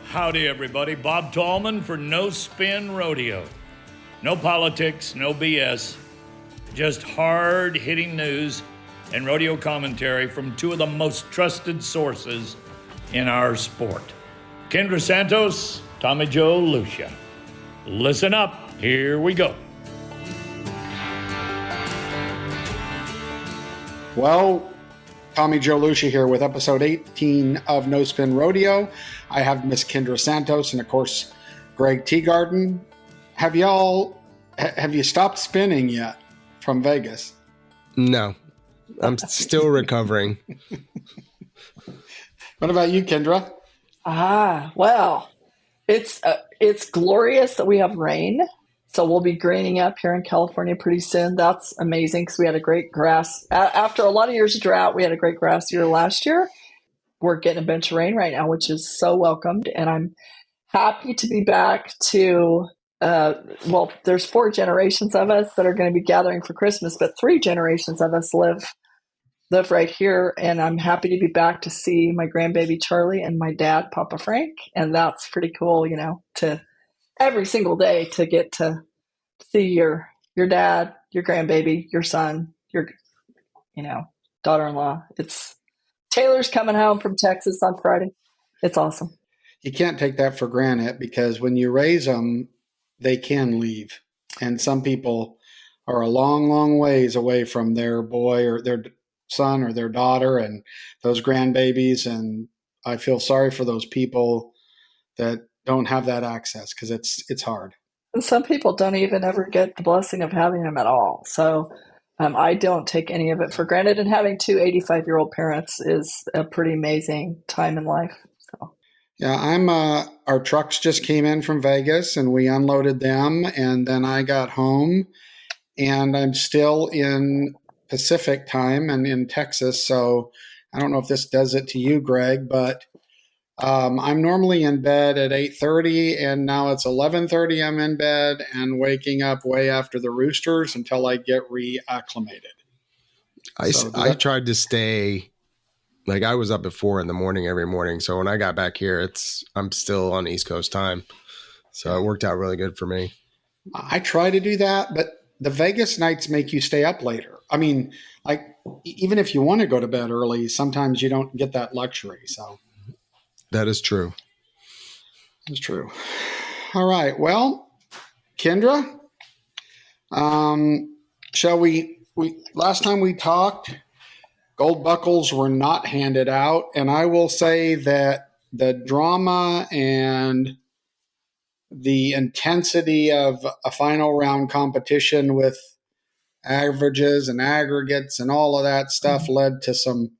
Howdy, everybody. Bob Tallman for No Spin Rodeo. No politics, no BS, just hard-hitting news and rodeo commentary from two of the most trusted sources in our sport. Kendra Santos, Tommy Joe Lucia. Listen up. Here we go. Well, Tommy Joe Lucia here with episode 18 of No Spin Rodeo. I have Miss Kendra Santos and, of course, Greg Teagarden. Have you stopped spinning yet from Vegas? No, I'm still recovering. What about you, Kendra? Well, it's glorious that we have rain. So we'll be greening up here in California pretty soon. That's amazing because we had a great grass. After a lot of years of drought, we had a great grass year last year. We're getting a bunch of rain right now, which is so welcomed. And I'm happy to be back to, there's 4 generations of us that are going to be gathering for Christmas, but 3 generations of us live right here. And I'm happy to be back to see my grandbaby Charlie and my dad, Papa Frank. And that's pretty cool, to every single day to get to see your dad, your grandbaby, your son, your, daughter-in-law. Taylor's coming home from Texas on Friday. It's awesome. You can't take that for granted because when you raise them, they can leave. And some people are a long, long ways away from their boy or their son or their daughter and those grandbabies. And I feel sorry for those people that don't have that access because it's hard. And some people don't even ever get the blessing of having them at all. So I don't take any of it for granted. And having 2 85-year-old parents is a pretty amazing time in life. So. Yeah, our trucks just came in from Vegas and we unloaded them. And then I got home and I'm still in Pacific time and in Texas. So I don't know if this does it to you, Greg, but I'm normally in bed at 8:30 and now it's 11:30. I'm in bed and waking up way after the roosters until I get reacclimated. I tried to stay, like I was up at 4 a.m. every morning. So when I got back here, I'm still on East Coast time. So it worked out really good for me. I try to do that, but the Vegas nights make you stay up later. I mean, like even if you want to go to bed early, sometimes you don't get that luxury. So. That is true. That's true. All right. Well, Kendra, shall we last time we talked, gold buckles were not handed out. And I will say that the drama and the intensity of a final round competition with averages and aggregates and all of that stuff led to some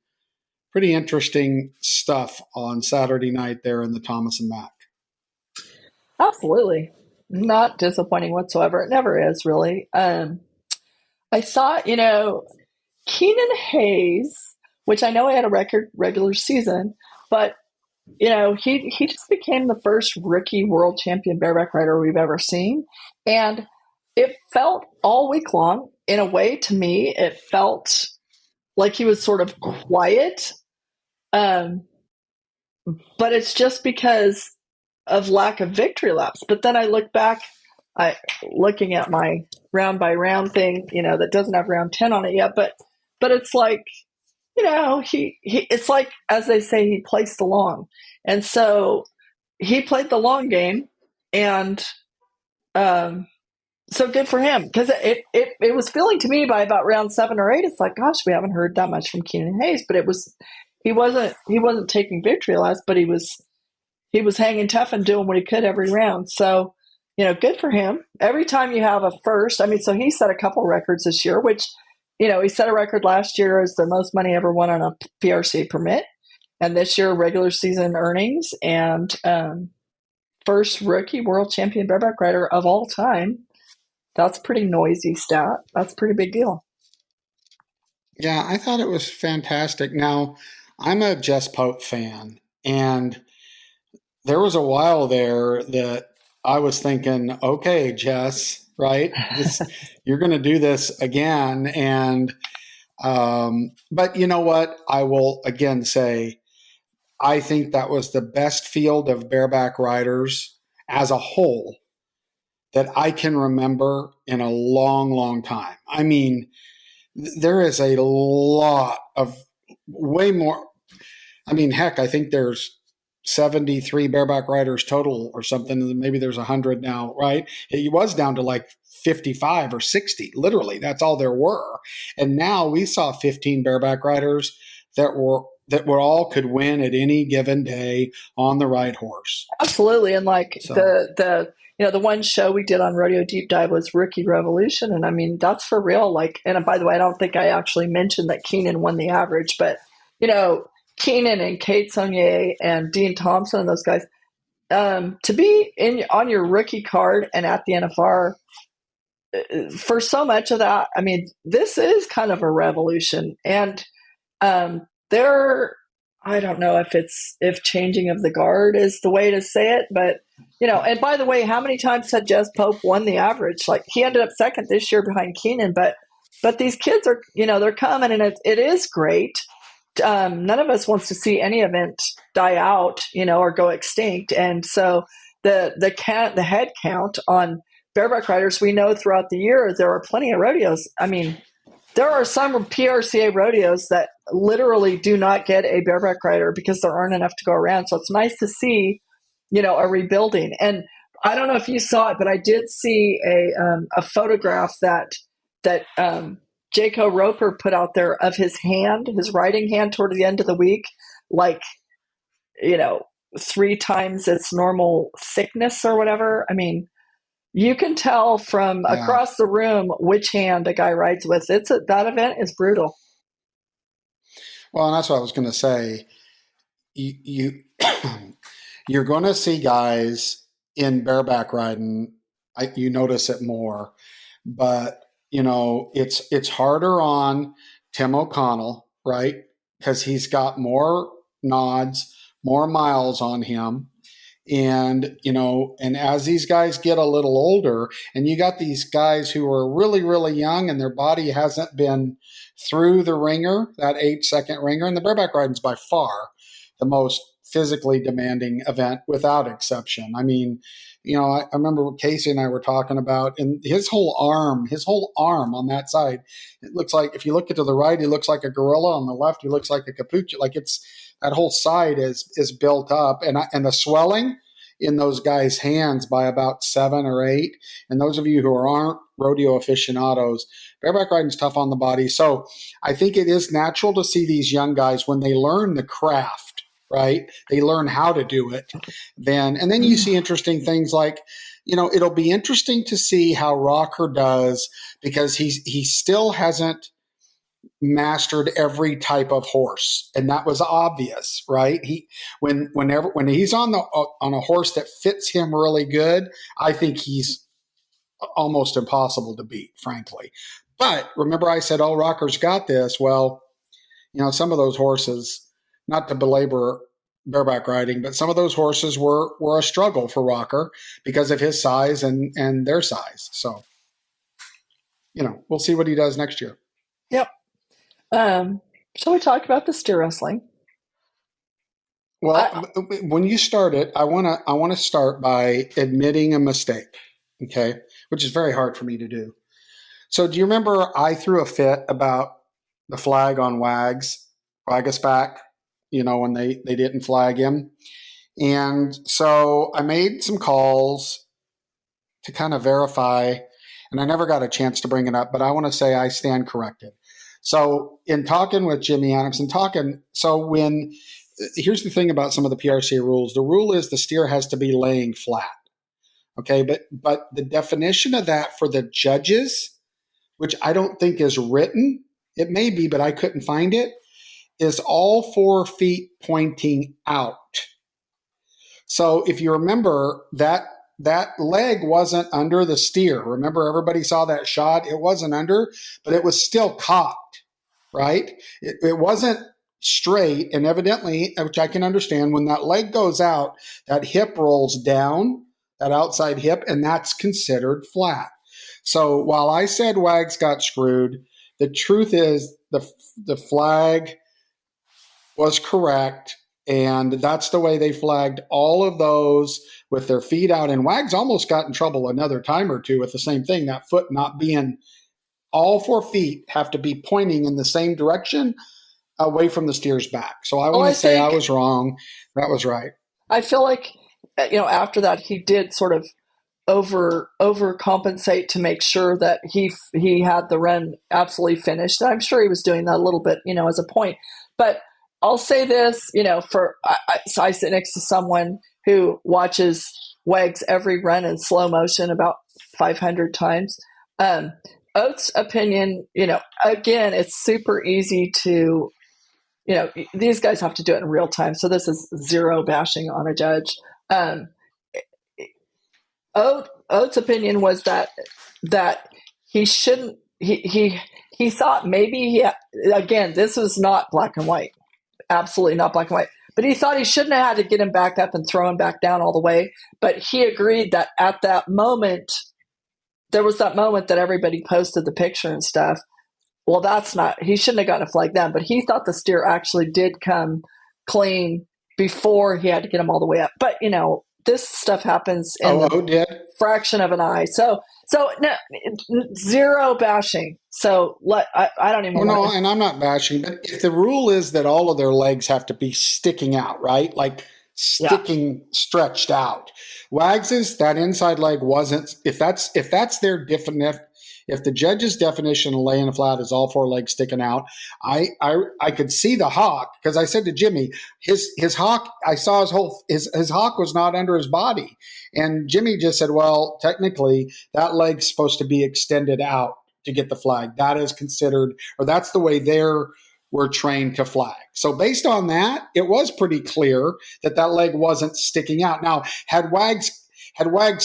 pretty interesting stuff on Saturday night there in the Thomas and Mack. Absolutely. Not disappointing whatsoever. It never is, really. I thought, Keenan Hayes, which I know he had a record regular season, but, he just became the first rookie world champion bareback rider we've ever seen. And it felt all week long, in a way, to me, it felt like he was sort of quiet. But it's just because of lack of victory laps. But then I look back, looking at my round by round thing, that doesn't have round 10 on it yet. But it's like, it's like, as they say, he placed along. And so he played the long game. And so good for him, because it was feeling to me by about round 7 or 8, it's like, gosh, we haven't heard that much from Keenan Hayes. But he wasn't taking victory laps, but he was hanging tough and doing what he could every round. So, good for him. Every time you have a first, so he set a couple records this year, which, he set a record last year as the most money ever won on a PRC permit. And this year, regular season earnings and first rookie world champion bareback rider of all time. That's a pretty noisy stat. That's a pretty big deal. Yeah, I thought it was fantastic. Now, I'm a Jess Pope fan, and there was a while there that I was thinking, okay, Jess, right? You're going to do this again. And, but you know what? I will again say I think that was the best field of bareback riders as a whole that I can remember in a long, long time. I mean, there is a lot of way more. I mean, heck, I think there's 73 bareback riders total or something. Maybe there's 100 now, right? It was down to like 55 or 60. Literally, that's all there were. And now we saw 15 bareback riders that were all could win at any given day on the right horse. Absolutely. And like So, the one show we did on Rodeo Deep Dive was Rookie Revolution. And I mean, that's for real. Like, and by the way, I don't think I actually mentioned that Keenan won the average, but Keenan and Kate Saunier and Dean Thompson and those guys, to be on your rookie card and at the NFR for so much of that, I mean, this is kind of a revolution. And I don't know if changing of the guard is the way to say it, but and by the way, how many times had Jez Pope won the average? Like, he ended up second this year behind Keenan, but these kids are, they're coming, and it is great. None of us wants to see any event die out, or go extinct. And so the head count on bareback riders, we know throughout the year there are plenty of rodeos. I mean, there are some PRCA rodeos that literally do not get a bareback rider because there aren't enough to go around. So it's nice to see, a rebuilding. And I don't know if you saw it, but I did see a photograph that Jaco Roper put out there of his writing hand toward the end of the week, like, 3 times its normal thickness or whatever. I mean, you can tell from across the room which hand a guy rides with. That event is brutal. well, and that's what I was going to say. You you're going to see guys in bareback riding. You notice it more, but it's harder on Tim O'Connell, right? Because he's got more nods, more miles on him. And, and as these guys get a little older, and you got these guys who are really, really young and their body hasn't been through the ringer, that 8-second ringer, and the bareback riding is by far the most physically demanding event without exception. I mean, I remember what Casey and I were talking about, and his whole arm on that side, it looks like, if you look to the right, he looks like a gorilla. On the left, he looks like a capuchin. Like, it's that whole side is built up, and the swelling in those guys' hands by about 7 or 8. And those of you who aren't rodeo aficionados, bareback riding is tough on the body. So I think it is natural to see these young guys when they learn the craft, right? They learn how to do it. And then you see interesting things like, it'll be interesting to see how Rocker does, because he still hasn't mastered every type of horse, and that was obvious, right? When he's on a horse that fits him really good, I think he's almost impossible to beat, frankly. But remember, I said, "Oh, Rocker's got this." Well, some of those horses, not to belabor bareback riding, but some of those horses were a struggle for Rocker because of his size and their size. So, we'll see what he does next year. Yep. Shall we talk about the steer wrestling? Well, when you start it, I want to start by admitting a mistake, okay, which is very hard for me to do. So, do you remember I threw a fit about the flag on Wagasback, when they didn't flag him? And so I made some calls to kind of verify, and I never got a chance to bring it up, but I want to say I stand corrected. So in talking with Jimmy Adams here's the thing about some of the PRCA rules. The rule is the steer has to be laying flat. Okay, but the definition of that for the judges, which I don't think is written, it may be, but I couldn't find it, is all 4 feet pointing out. So if you remember, that leg wasn't under the steer. Remember, everybody saw that shot. It wasn't under, but it was still cocked, right? It wasn't straight, and evidently, which I can understand, when that leg goes out, that hip rolls down, that outside hip, and that's considered flat. So while I said Wags got screwed, the truth is the flag was correct, And that's the way they flagged all of those with their feet out. And Wags almost got in trouble another time or two with the same thing, that foot not being, all 4 feet have to be pointing in the same direction away from the steer's back. So I want to say I was wrong. That was right. I feel like, after that, he did sort of overcompensate to make sure that he had the run absolutely finished. I'm sure he was doing that a little bit, as a point. But I'll say this, so I sit next to someone who watches Wags every run in slow motion about 500 times. Oates' opinion, again, it's super easy to, these guys have to do it in real time. So this is zero bashing on a judge. Oates' opinion was that he shouldn't. He thought maybe again, this was not black and white, absolutely not black and white. But he thought he shouldn't have had to get him back up and throw him back down all the way. But he agreed that at that moment, there was that moment that everybody posted the picture and stuff. Well, he shouldn't have gotten a flag then. But he thought the steer actually did come clean before he had to get him all the way up. But this stuff happens in the fraction of an eye. So no, zero bashing. So I don't even. Well, no, and I'm not bashing, but if the rule is that all of their legs have to be sticking out, right? Like stretched out. Wags's, that inside leg wasn't. If that's their definition. If the judge's definition of laying flat is all 4 legs sticking out, I could see the hock, because I said to Jimmy, his hock, I saw his hock was not under his body. And Jimmy just said, well, technically that leg's supposed to be extended out to get the flag. That is considered, or that's the way we're trained to flag. So based on that, it was pretty clear that leg wasn't sticking out. Now, had Wags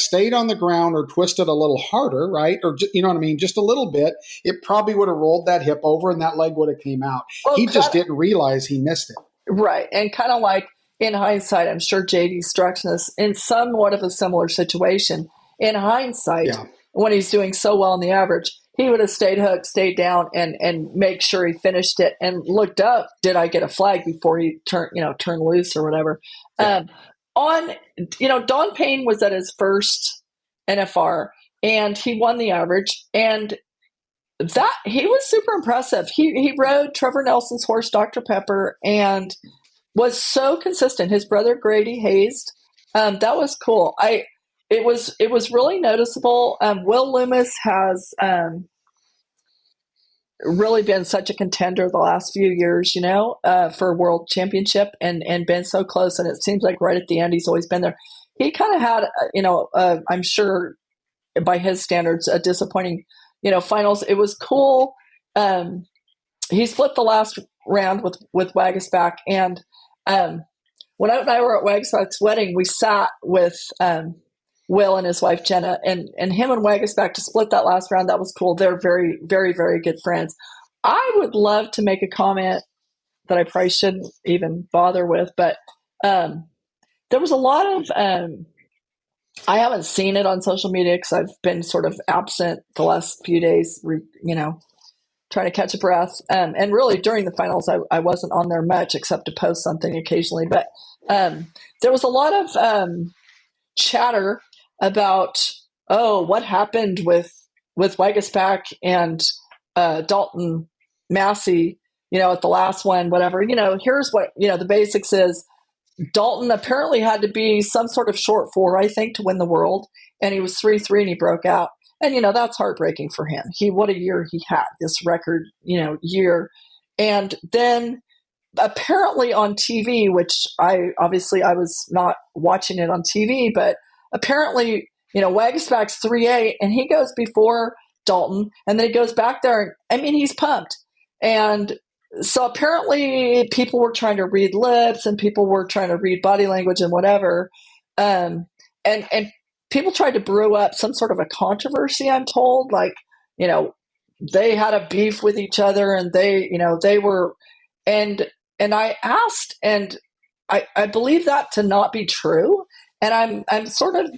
stayed on the ground or twisted a little harder, right? Or, you know what I mean? Just a little bit, it probably would have rolled that hip over and that leg would have came out. Well, he just didn't realize he missed it. Right. And kind of like in hindsight, I'm sure JD's struck us in somewhat of a similar situation. In hindsight, when he's doing so well in the average, he would have stayed hooked, stayed down, and make sure he finished it and looked up, did I get a flag before he turned loose or whatever. Yeah. Don Payne was at his first NFR and he won the average, and that he was super impressive. He rode Trevor Nelson's horse, Dr. Pepper, and was so consistent. His brother Grady hazed. That was cool. It was really noticeable. Will Loomis has really been such a contender the last few years, for a world championship and been so close. And it seems like right at the end, he's always been there. He kind of had, I'm sure by his standards, a disappointing, finals. It was cool. He split the last round with Wagisback. And when I and I were at Wagisback's wedding, we sat with Will and his wife Jenna, and him and Wagisback to split that last round. That was cool. They're very, very, very good friends. I would love to make a comment that I probably shouldn't even bother with, but there was a lot of I haven't seen it on social media because I've been sort of absent the last few days, trying to catch a breath. And really during the finals, I wasn't on there much except to post something occasionally. But there was a lot of chatter about, what happened with Wagisback and Dalton Massey, at the last one, whatever. Here's what, the basics is Dalton apparently had to be some sort of short 4, I think, to win the world. And he was 3-3 and he broke out. And, that's heartbreaking for him. What a year he had, this record, year. And then apparently on TV, which I was not watching it on TV, but apparently, Wagisback's 3-8 and he goes before Dalton and then he goes back there. And, he's pumped. And so apparently people were trying to read lips and people were trying to read body language and whatever. And people tried to brew up some sort of a controversy, I'm told, like, they had a beef with each other and they were, and I asked, and I believe that to not be true. And I'm sort of,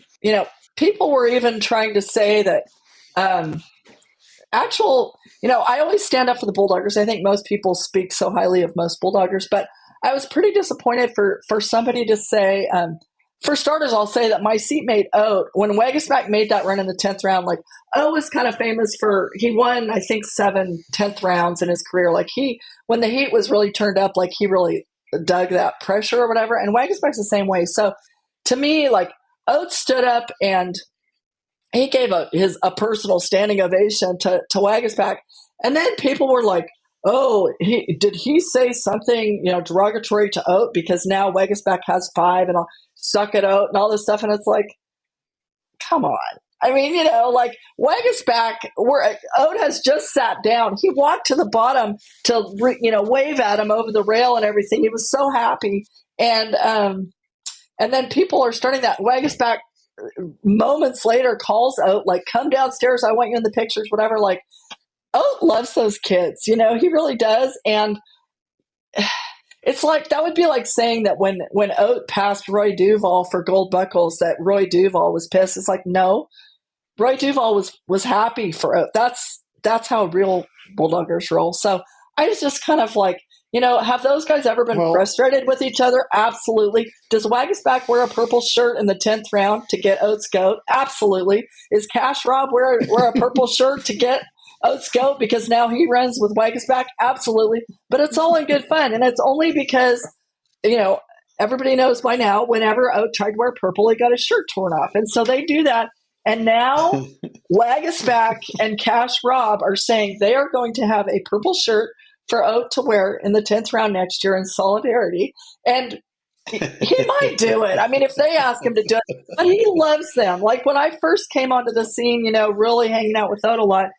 people were even trying to say that, I always stand up for the Bulldoggers. I think most people speak so highly of most Bulldoggers, but I was pretty disappointed for somebody to say, for starters, I'll say that my seatmate Oat, when Wagasback made that run in the 10th round, like Oat was kind of famous for, he won, I think, 7 10th rounds in his career. Like when the heat was really turned up, like he really dug that pressure or whatever. And Wagasback's the same way. So to me, like Oat stood up and he gave a personal standing ovation to Wagasback. And then people were like, oh, did he say something, derogatory to Oat because now Wagasback has 5 and I'll suck it Oat and all this stuff. And it's like, come on. I mean, like Wagasback, where Oat has just sat down. He walked to the bottom to, wave at him over the rail and everything. He was so happy. And then people are starting that. Wagasback moments later calls Oat, like, come downstairs. I want you in the pictures, whatever. Like, Oat loves those kids, he really does. And it's like, that would be like saying that when Oat passed Roy Duval for gold buckles, that Roy Duval was pissed. It's like, no, Roy Duval was happy for Oat. That's how real bulldoggers roll. So I was just kind of like, have those guys ever been frustrated with each other? Absolutely. Does Wagasback wear a purple shirt in the 10th round to get Oat's goat? Absolutely. Is Cash Rob wear a purple shirt to get Oat's goat because now he runs with Wagasback? Absolutely. But it's all in good fun. And it's only because, everybody knows by now, whenever Oat tried to wear purple, he got his shirt torn off. And so they do that. And now Wagasback and Cash Rob are saying they are going to have a purple shirt for Oat to wear in the 10th round next year in solidarity. And he might do it. I mean, if they ask him to do it, but he loves them. Like when I first came onto the scene, really hanging out with Oat a lot,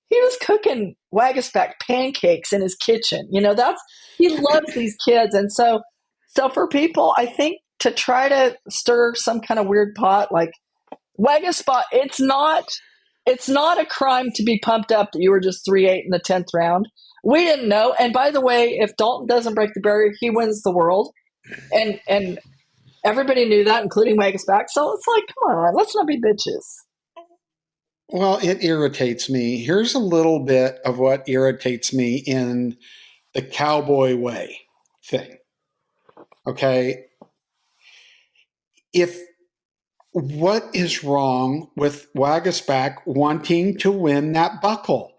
he was cooking Wagasback pancakes in his kitchen. He loves these kids. And so for people, I think to try to stir some kind of weird pot, like Wagasback, it's not a crime to be pumped up that you were just 3-8 in the 10th round. We didn't know. And by the way, if Dalton doesn't break the barrier, he wins the world. And everybody knew that, including Wagasback. So it's like, come on, let's not be bitches. Well, it irritates me. Here's a little bit of what irritates me in the cowboy way thing. Okay. What is wrong with Wagasback wanting to win that buckle?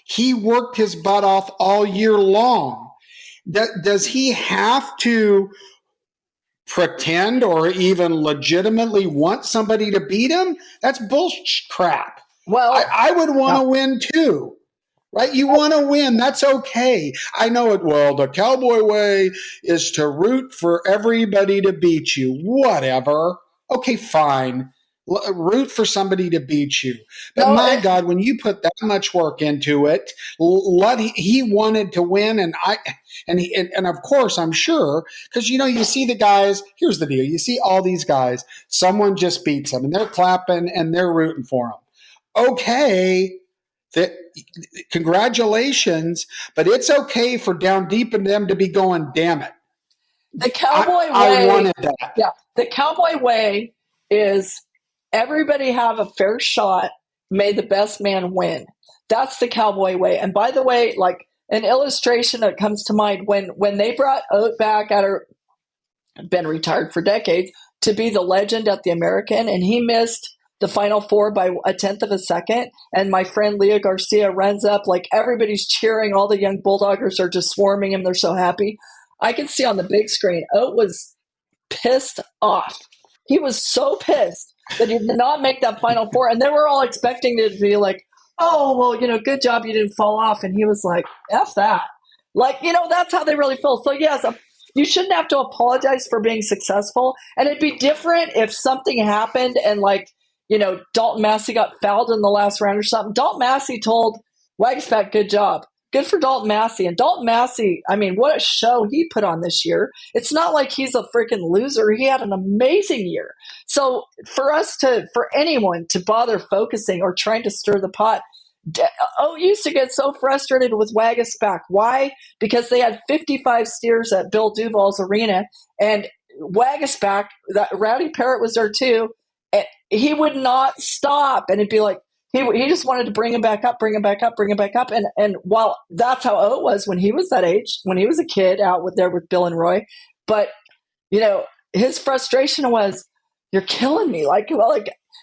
He worked his butt off all year long. Does he have to pretend or even legitimately want somebody to beat him? That's bullshit crap. Well, I would want to win too, right? You want to win. That's okay. I know it. Well, the cowboy way is to root for everybody to beat you. Whatever. Okay, fine. Root for somebody to beat you. But God, when you put that much work into it, he wanted to win. And of course, I'm sure, because, you see the guys, here's the deal. You see all these guys, someone just beats them and they're clapping and they're rooting for them. Okay. Congratulations, but it's okay for down deep in them to be going, damn it. The cowboy way. I wanted that. Yeah. The cowboy way is everybody have a fair shot. May the best man win. That's the cowboy way. And by the way, like an illustration that comes to mind when they brought Oat back been retired for decades, to be the legend at the American, and he missed the Final Four by 1/10 of a second. And my friend Leah Garcia runs up, like everybody's cheering. All the young Bulldoggers are just swarming him. They're so happy. I can see on the big screen, Oat was pissed off. He was so pissed that he did not make that Final Four. And they were all expecting it to be like, oh, well, good job you didn't fall off. And he was like, F that. Like, that's how they really feel. So, yes, you shouldn't have to apologize for being successful. And it'd be different if something happened and, like, Dalton Massey got fouled in the last round or something. Dalton Massey told Wagasback, good job. Good for Dalton Massey. And Dalton Massey, I mean, what a show he put on this year. It's not like he's a freaking loser. He had an amazing year. So for anyone to bother focusing or trying to stir the pot, used to get so frustrated with Wagasback. Why? Because they had 55 steers at Bill Duval's arena, and Wagasback, that Rowdy Parrott was there too, and he would not stop. And it'd be like, he just wanted to bring him back up. And while that's how O was when he was that age, when he was a kid out there with Bill and Roy, but his frustration was, you're killing me.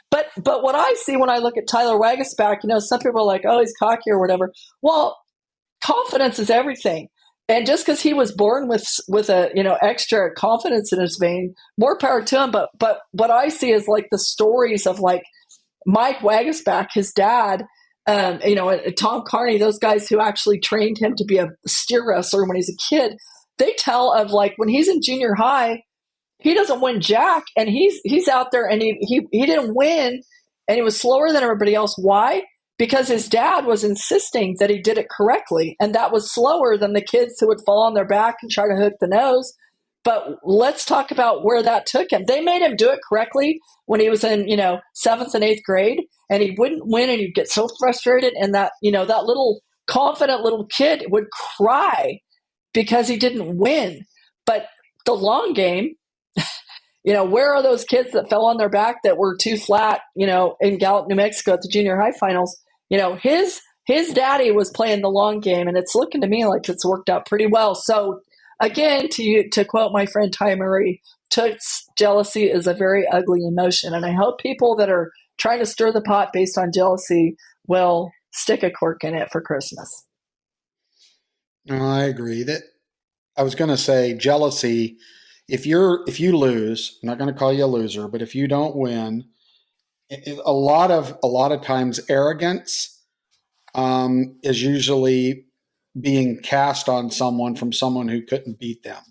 But what I see when I look at Tyler Wagasback, some people are like, oh, he's cocky or whatever. Well, confidence is everything. And just because he was born with a extra confidence in his vein, more power to him. But what I see is like the stories of like Mike Wagasback, his dad, Tom Carney, those guys who actually trained him to be a steer wrestler when he's a kid. They tell of like when he's in junior high, he doesn't win jack, and he's out there and he didn't win, and he was slower than everybody else. Why? Because his dad was insisting that he did it correctly, and that was slower than the kids who would fall on their back and try to hook the nose. But let's talk about where that took him. They made him do it correctly when he was in 7th and 8th grade, and he wouldn't win, and he'd get so frustrated, and that that little confident little kid would cry because he didn't win. But the long game, where are those kids that fell on their back that were too flat, in Gallup, New Mexico at the junior high finals? His daddy was playing the long game, and it's looking to me like it's worked out pretty well. So again, to quote my friend Ty Murray, Toots, jealousy is a very ugly emotion. And I hope people that are trying to stir the pot based on jealousy will stick a cork in it for Christmas. I agree. That I was going to say jealousy. If you lose, I'm not going to call you a loser, but if you don't win, a lot of times arrogance is usually being cast on someone from someone who couldn't beat them.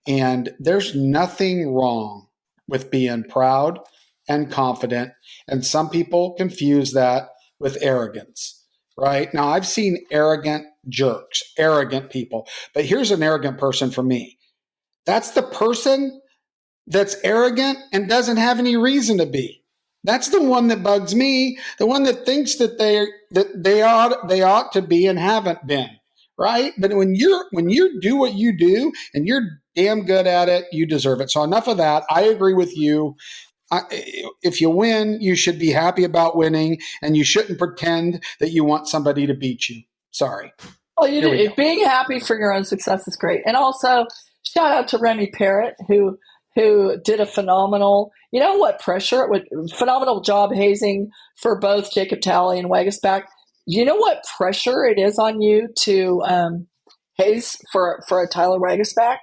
And there's nothing wrong with being proud and confident. And some people confuse that with arrogance, right? Now, I've seen arrogant jerks, arrogant people, but here's an arrogant person for me. That's the person that's arrogant and doesn't have any reason to be. That's the one that bugs me, the one that thinks that they ought to be and haven't been, right? But when you do what you do and you're damn good at it, you deserve it. So enough of that. I agree with you. If you win, you should be happy about winning, and you shouldn't pretend that you want somebody to beat you. Sorry. Well, being happy for your own success is great. And also, shout out to Remy Parrott, who did a phenomenal, phenomenal job hazing for both Jacob Talley and Wagasback. You know what pressure it is on you to haze for a Tyler Wagasback?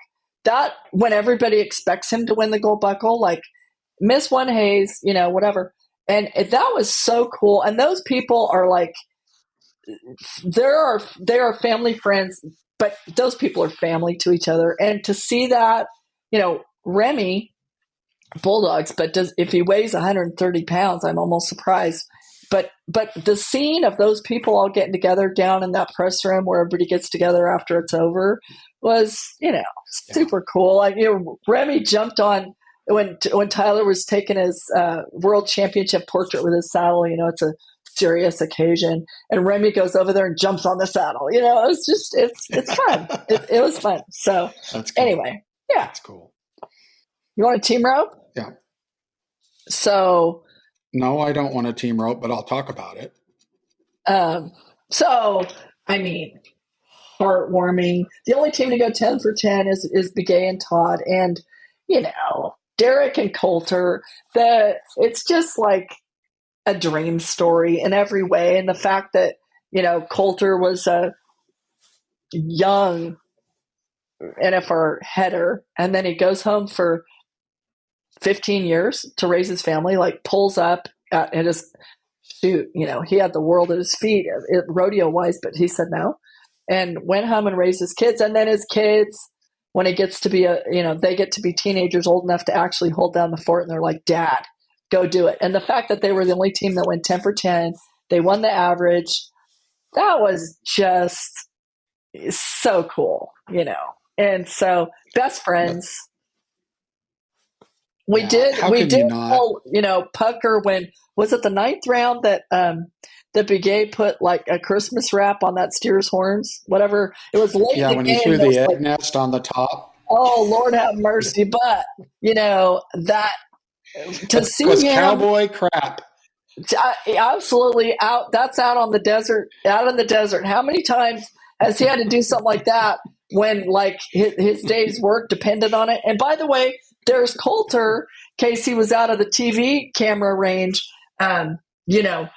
That when everybody expects him to win the gold buckle, like miss one haze, whatever. And that was so cool. And those people are like, they are family friends, but those people are family to each other. And to see that, Remy, Bulldogs, but if he weighs 130 pounds, I'm almost surprised. But the scene of those people all getting together down in that press room where everybody gets together after it's over was, super cool. Like, Remy jumped on when Tyler was taking his world championship portrait with his saddle. It's a serious occasion, and Remy goes over there and jumps on the saddle. It's just it's fun. It was fun. So that's cool. Anyway, yeah, that's cool. You want a team rope? Yeah. So. No, I don't want a team rope, but I'll talk about it. Heartwarming. The only team to go 10 for 10 is Begay and Todd, and Derek and Coulter. It's just like a dream story in every way, and the fact that Coulter was a young NFR header, and then he goes home for 15 years to raise his family, like pulls up at his shoot. He had the world at his feet, rodeo wise, but he said no, and went home and raised his kids. And then his kids, when he gets to be they get to be teenagers old enough to actually hold down the fort, and they're like, Dad, go do it. And the fact that they were the only team that went 10 for 10, they won the average. That was just so cool, And so best friends. We did pull, pucker when, was it the 9th round that Begay put like a Christmas wrap on that steer's horns, whatever. It was late. Yeah, when he threw the egg nest on the top. Oh, Lord have mercy. But, that to see was him. cowboy crap. Absolutely out. That's out on the desert, out in the desert. How many times has he had to do something like that when like his day's work depended on it? And by the way, there's Coulter, in case he was out of the TV camera range, you know,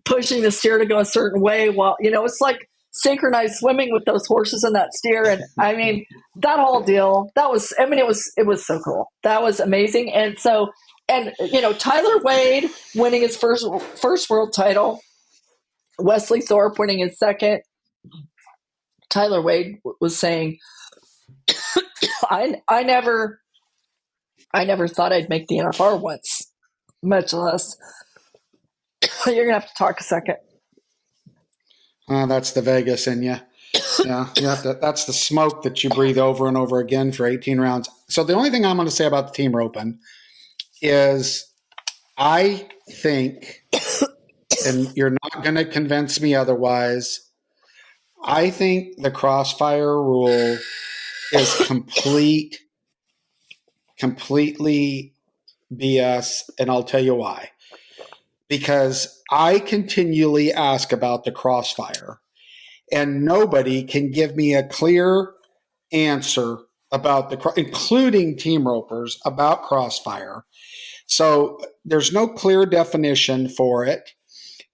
pushing the steer to go a certain way while, you know, it's like synchronized swimming with those horses and that steer. And I mean, that whole deal, that was, I mean, it was so cool. That was amazing. And so, and you know, Tyler Wade winning his first world title, Wesley Thorpe winning his second. Tyler Wade was saying, I never thought I'd make the NFR once, much less. You're gonna have to talk a second. That's the Vegas in you. Yeah, you have to. That's the smoke that you breathe over and over again for 18 rounds. So the only thing I'm going to say about the team roping is, I think, and you're not going to convince me otherwise, I think the crossfire rule is completely BS, and I'll tell you why. Because I continually ask about the crossfire, and nobody can give me a clear answer about including team ropers, about crossfire. So there's no clear definition for it.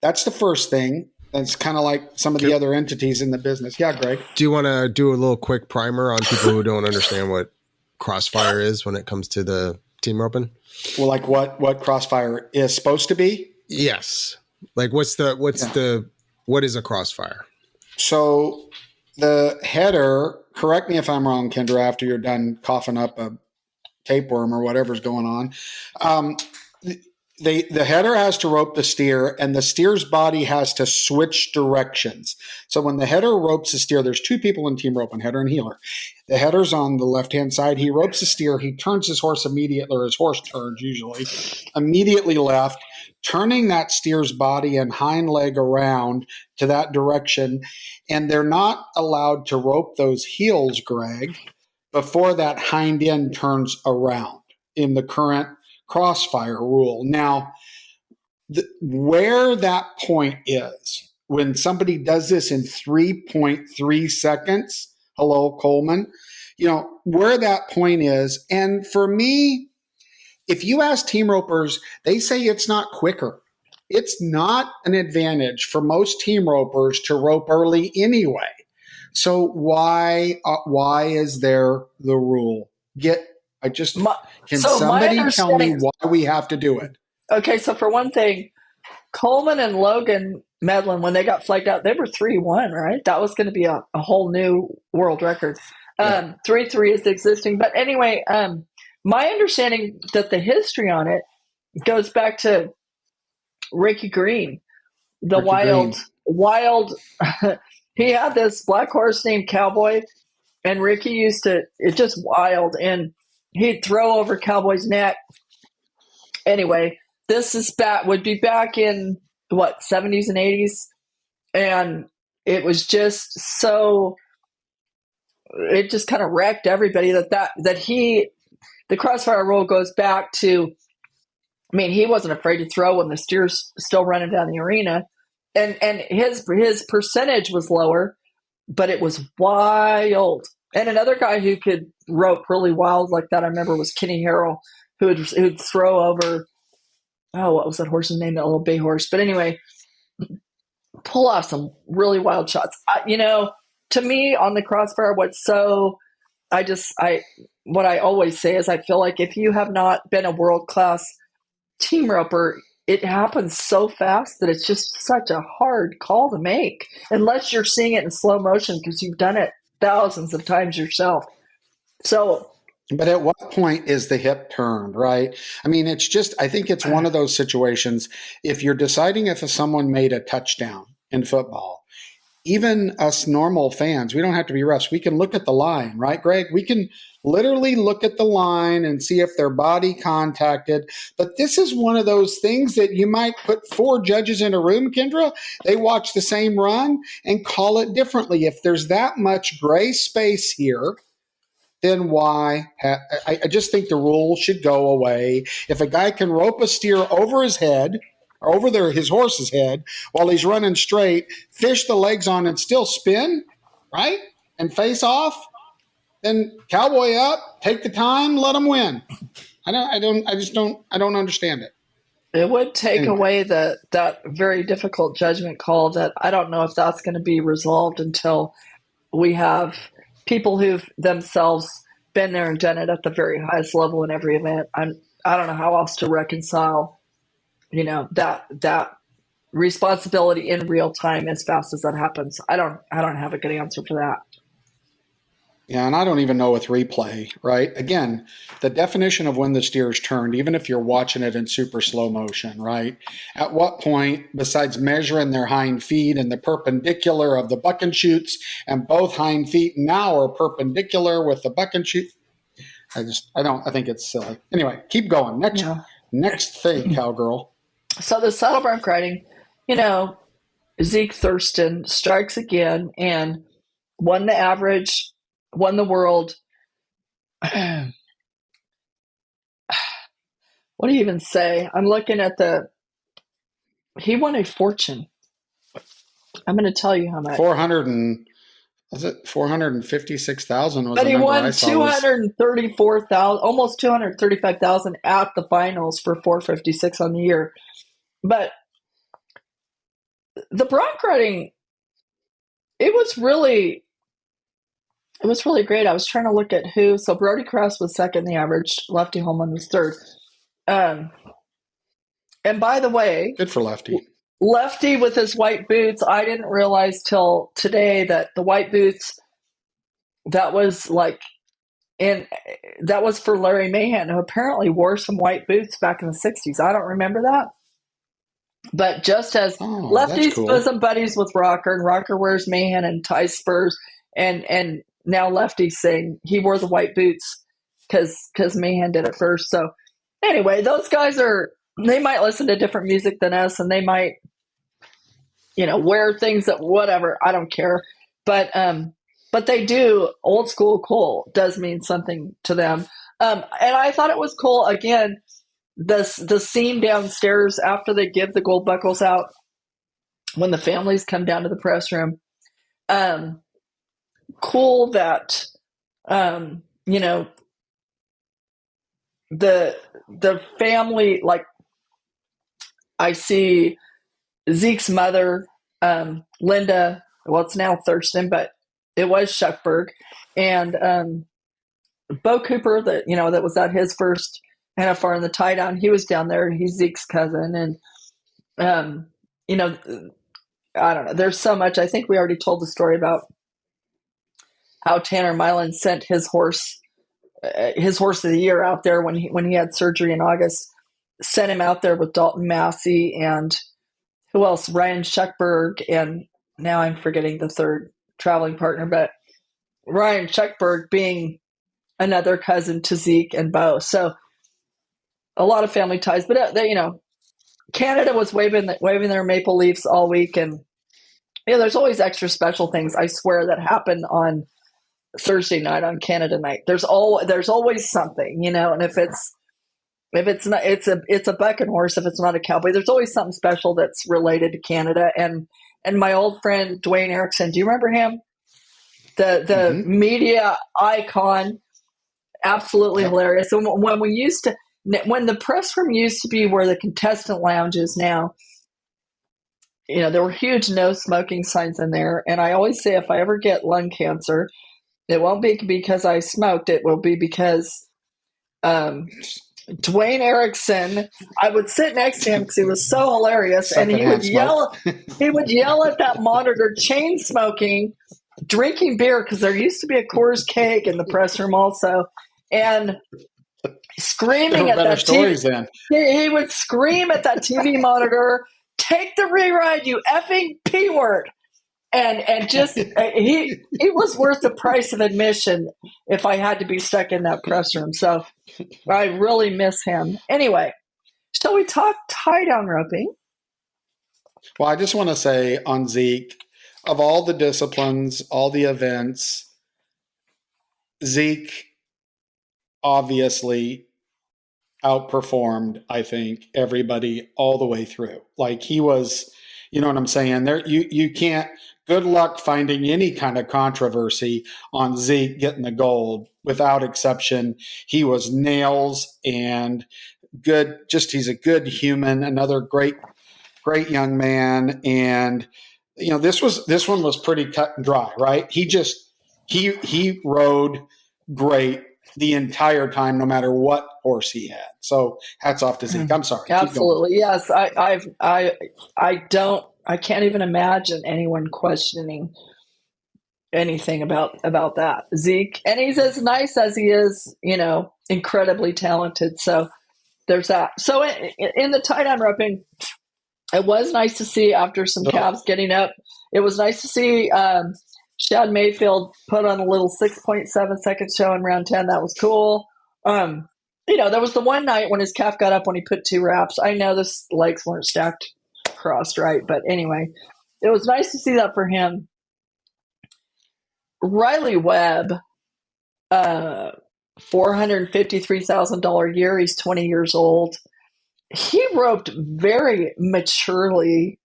That's the first thing. That's kind of like some of the other entities in the business. Yeah, Greg. Do you want to do a little quick primer on people who don't understand what crossfire is when it comes to the team roping? Well, like what crossfire is supposed to be? Yes. Like what is a crossfire? So the header, correct me if I'm wrong, Kendra, after you're done coughing up a tapeworm or whatever's going on. The header has to rope the steer, and the steer's body has to switch directions. So when the header ropes the steer, there's two people in team roping, header and heeler. The header's on the left-hand side. He ropes the steer. He turns his horse immediately, or his horse turns usually, immediately left, turning that steer's body and hind leg around to that direction. And they're not allowed to rope those heels, Greg, before that hind end turns around in the current crossfire rule. Now, where that point is, when somebody does this in 3.3 seconds, hello, Coleman, you know, where that point is. And for me, if you ask team ropers, they say it's not quicker. It's not an advantage for most team ropers to rope early anyway. So why is there the rule? Can somebody tell me why we have to do it? Okay, so for one thing, Coleman and Logan Medlin, when they got flagged out, they were 3-1, right? That was going to be a whole new world record. 3-3 is existing. But anyway, my understanding that the history on it goes back to Ricky Green, wild. He had this black horse named Cowboy, and Ricky it's just wild, and he'd throw over Cowboy's neck. Anyway, would be back in what, 70s and 80s, and it was just so, it just kind of wrecked everybody the crossfire rule goes back to, I mean, he wasn't afraid to throw when the steer's still running down the arena, and his percentage was lower, but it was wild. And another guy who could rope really wild like that, I remember, was Kenny Harrell, who'd throw over, what was that horse's name? That little bay horse. But anyway, pull off some really wild shots. To me, on the crossfire, what I always say is, I feel like if you have not been a world-class team roper, it happens so fast that it's just such a hard call to make, unless you're seeing it in slow motion because you've done it thousands of times yourself. So, but at what point is the hip turned, right? I mean, I think it's one of those situations. If you're deciding if someone made a touchdown in football, even us normal fans, we don't have to be refs. We can look at the line, right, Greg? We can literally look at the line and see if their body contacted. But this is one of those things that you might put 4 judges in a room, Kendra. They watch the same run and call it differently. If there's that much gray space here, then why? I just think the rule should go away. If a guy can rope a steer over his head or over his horse's head while he's running straight, fish the legs on and still spin, right? And face off, then cowboy up, take the time, let him win. I don't understand it. It would take away that very difficult judgment call that I don't know if that's going to be resolved until we have people who've themselves been there and done it at the very highest level in every event. I don't know how else to reconcile, that responsibility in real time as fast as that happens. I don't have a good answer for that. Yeah, and I don't even know with replay, right? Again, the definition of when the steer's turned, even if you're watching it in super slow motion, right? At what point, besides measuring their hind feet and the perpendicular of the buck and shoots, and both hind feet now are perpendicular with the buck and shoot? I think it's silly. Anyway, keep going. Next thing, cowgirl. So the saddle bronc riding, Zeke Thurston strikes again and won the average, won the world. What do you even say? I'm looking at he won a fortune. I'm going to tell you how much. 456,000 was but the he number won I saw. 234,000, almost 235,000 at the finals for 456 on the year. But the bronc riding, it was really great. I was trying to look at who. So Brody Krause was second in the average. Lefty Holman was third. And by the way, good for Lefty. Lefty with his white boots. I didn't realize till today that the white boots, that was for Larry Mahan, who apparently wore some white boots back in the 60s. I don't remember that. But just as Lefty's cool. bosom buddies with Rocker, and Rocker wears Mahan and tie spurs, and now Lefty's saying he wore the white boots because Mahan did it first. So anyway, those guys they might listen to different music than us, and they might, wear things that whatever. I don't care. But they do. Old school cool does mean something to them. And I thought it was cool. Again, the scene downstairs after they give the gold buckles out, when the families come down to the press room. Cool that, the family, like I see Zeke's mother, Linda, well, it's now Thurston, but it was Shuckburg, and Bo Cooper, that was at his first NFR in the tie down. He was down there, and he's Zeke's cousin, and I don't know. There's so much. I think we already told the story about how Tanner Milan sent his horse of the year out there when he had surgery in August. Sent him out there with Dalton Massey and who else? Ryan Shuckburg, and now I'm forgetting the third traveling partner, but Ryan Shuckburg being another cousin to Zeke and Bo. So a lot of family ties, but Canada was waving their maple leafs all week, and there's always extra special things, I swear, that happen on Thursday night on Canada night. There's always something, and if it's not, it's a buck and horse. If it's not a cowboy, there's always something special that's related to Canada. And my old friend Dwayne Erickson, do you remember him? The media icon, absolutely hilarious. And when the press room used to be where the contestant lounge is now, there were huge no smoking signs in there. And I always say, if I ever get lung cancer, it won't be because I smoked. It will be because Dwayne Erickson, I would sit next to him because he was so hilarious, and he would yell at that monitor, chain smoking, drinking beer, because there used to be a Coors keg in the press room also, and screaming at that TV. He would scream at that TV monitor, "Take the reride, you effing P word!" And just he was worth the price of admission if I had to be stuck in that press room. So I really miss him. Anyway, shall we talk tie down roping? Well, I just want to say on Zeke, of all the disciplines, all the events, Zeke obviously outperformed, I think, everybody all the way through. Like he was, you know what I'm saying? There, you can't. Good luck finding any kind of controversy on Zeke getting the gold. Without exception, he was nails and good. Just he's a good human. Another great young man. And you know, this one was pretty cut and dry, right? He rode great the entire time, no matter what horse he had. So hats off to Zeke. I'm sorry. Absolutely. Yes. I can't even imagine anyone questioning anything about that. Zeke, and he's as nice as he is, you know, incredibly talented. So there's that. So in the tie down roping, it was nice to see after some calves getting up. It was nice to see Shad Mayfield put on a little 6.7 second show in round 10. That was cool. You know, there was the one night when his calf got up when he put 2 wraps. I know the legs weren't stacked crossed right, but anyway, it was nice to see that for him. Riley Webb, $453,000 year. He's 20 years old. He roped very maturely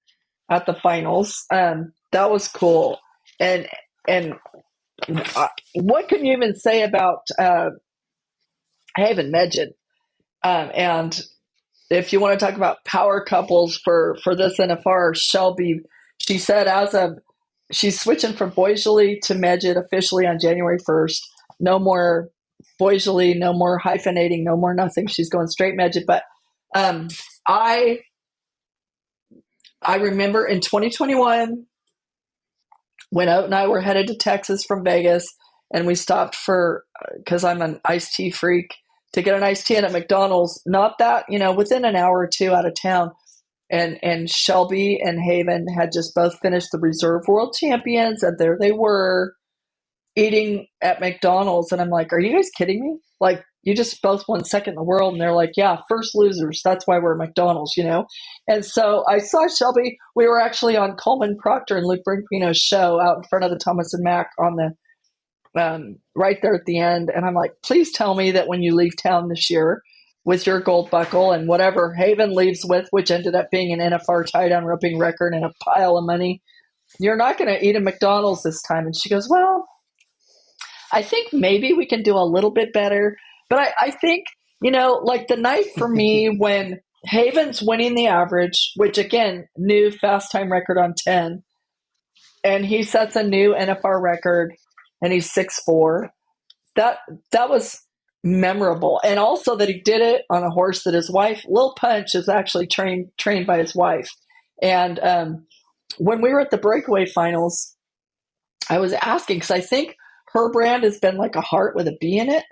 at the finals. That was cool. And what can you even say about Haven Medjid? And if you want to talk about power couples for this NFR, Shelby, she said she's switching from Boisjoli to Medjid officially on January 1st. No more Boisjoli, no more hyphenating, no more nothing. She's going straight Medjid. But I remember in 2021 when Oat and I were headed to Texas from Vegas, and we stopped because I'm an iced tea freak, to get an iced tea in at McDonald's. Not that, you know, within an hour or two out of town. And Shelby and Haven had just both finished the Reserve World Champions, and there they were eating at McDonald's. And I'm like, are you guys kidding me? Like, you just both won second in the world. And they're like, yeah, first losers. That's why we're at McDonald's, you know? And so I saw Shelby. We were actually on Coleman Proctor and Luke Brinkino's show out in front of the Thomas and Mack on the right there at the end. And I'm like, please tell me that when you leave town this year with your gold buckle and whatever Haven leaves with, which ended up being an NFR tie-down roping record and a pile of money, you're not going to eat at McDonald's this time. And she goes, well, I think maybe we can do a little bit better. But I think, you know, like the night for me when Haven's winning the average, which again, new fast time record on 10, and he sets a new NFR record and he's 6'4", that was memorable. And also that he did it on a horse that his wife, Lil Punch, is actually trained by his wife. And when we were at the breakaway finals, I was asking, because I think her brand has been like a heart with a B in it.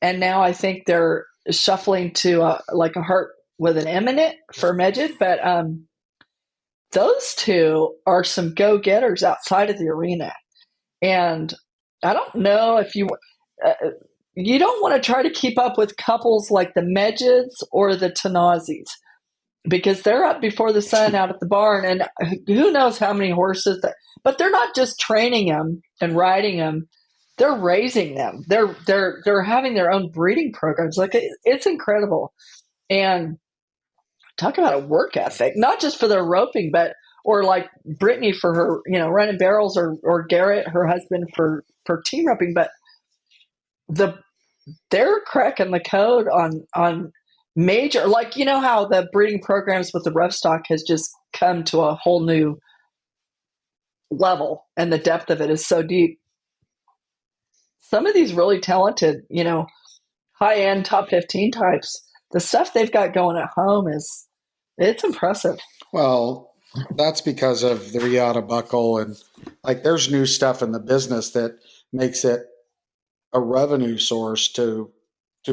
And now I think they're shuffling to like a heart with an M in it for Medjid. But those two are some go-getters outside of the arena. And I don't know if you don't want to try to keep up with couples like the Medjids or the Tanazis, because they're up before the sun out at the barn, and who knows how many horses. But they're not just training them and riding them; they're raising them. They're having their own breeding programs. Like it's incredible. And talk about a work ethic, not just for their roping, but or like Brittany for her, you know, running barrels, or Garrett, her husband, for team roping. But they're cracking the code on major, like, you know how the breeding programs with the rough stock has just come to a whole new level, and the depth of it is so deep. Some of these really talented, you know, high-end top 15 types, the stuff they've got going at home it's impressive. Well, that's because of the Riata buckle, and like there's new stuff in the business that makes it a revenue source to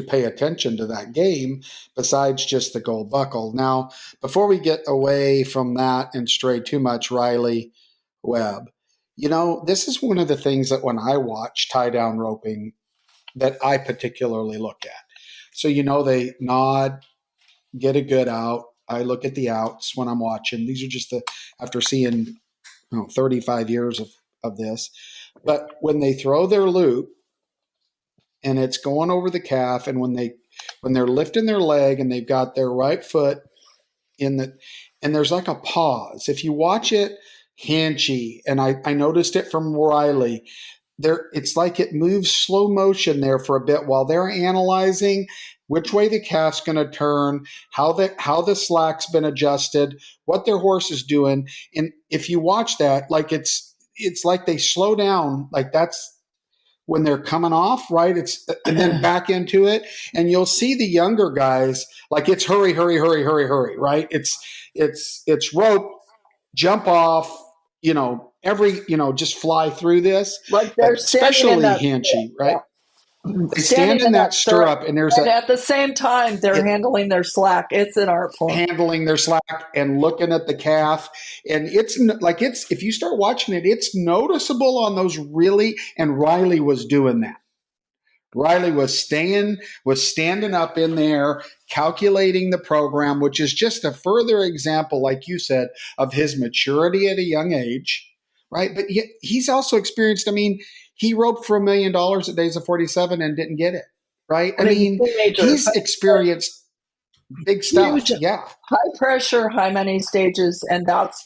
pay attention to that game besides just the gold buckle. Now, before we get away from that and stray too much, Riley Webb, you know, this is one of the things that when I watch tie down roping that I particularly look at. So, you know, they nod, get a good out. I look at the outs when I'm watching. These are just after seeing 35 years of this. But when they throw their loop and it's going over the calf, and when they when they're lifting their leg and they've got their right foot in the, and there's like a pause. If you watch it, Hanchy, and I noticed it from Riley, there, it's like it moves slow motion there for a bit while they're analyzing which way the calf's going to turn, how the slack's been adjusted, what their horse is doing. And if you watch that, like it's like they slow down, like that's when they're coming off, right? It's, and then back into it, and you'll see the younger guys, like it's hurry, hurry, hurry, hurry, hurry, right? It's rope, jump off, just fly through this. Like they're especially Hanchy, right? Yeah. They stand in that stirrup, and at the same time they're handling their slack. It's an art form. Handling their slack and looking at the calf, and it's like if you start watching it, it's noticeable on those really. And Riley was doing that. Riley was standing up in there, calculating the program, which is just a further example, like you said, of his maturity at a young age, right? But he's also experienced. I mean, he roped for $1 million at Days of 47 and didn't get it, right? I mean, he's experienced big stuff. Huge, yeah, high pressure, high money stages, and that's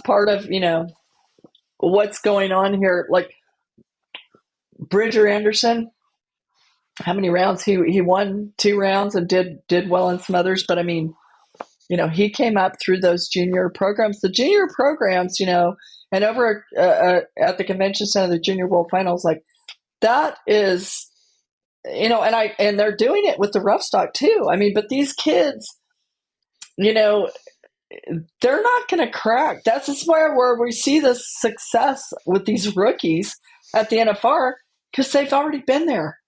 part of what's going on here. Like Bridger Anderson, how many rounds he won? 2 rounds and did well in some others, but I mean, he came up through those junior programs. The junior programs, and over at the convention center, the Junior World Finals, like that is, and they're doing it with the rough stock too. I mean, but these kids, they're not going to crack. That's just where we see this success with these rookies at the NFR, because they've already been there.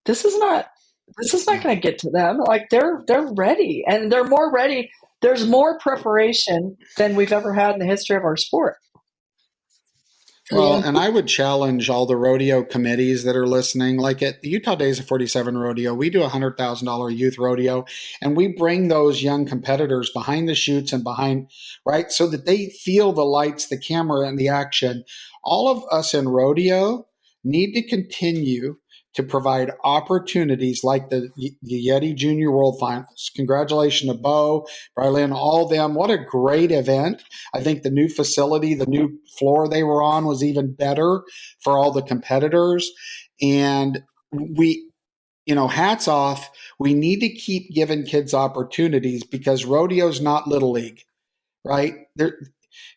This is not going to get to them. Like they're ready, and they're more ready. There's more preparation than we've ever had in the history of our sport. Well, and I would challenge all the rodeo committees that are listening. Like at the Utah Days of 47 Rodeo, we do a $100,000 youth rodeo, and we bring those young competitors behind the chutes and behind, right, so that they feel the lights, the camera, and the action. All of us in rodeo need to continue to provide opportunities like the Yeti Junior World Finals. Congratulations to Bo, Briley, and all of them. What a great event. I think the new facility, the new floor they were on was even better for all the competitors. And we, hats off. We need to keep giving kids opportunities, because rodeo's not Little League, right?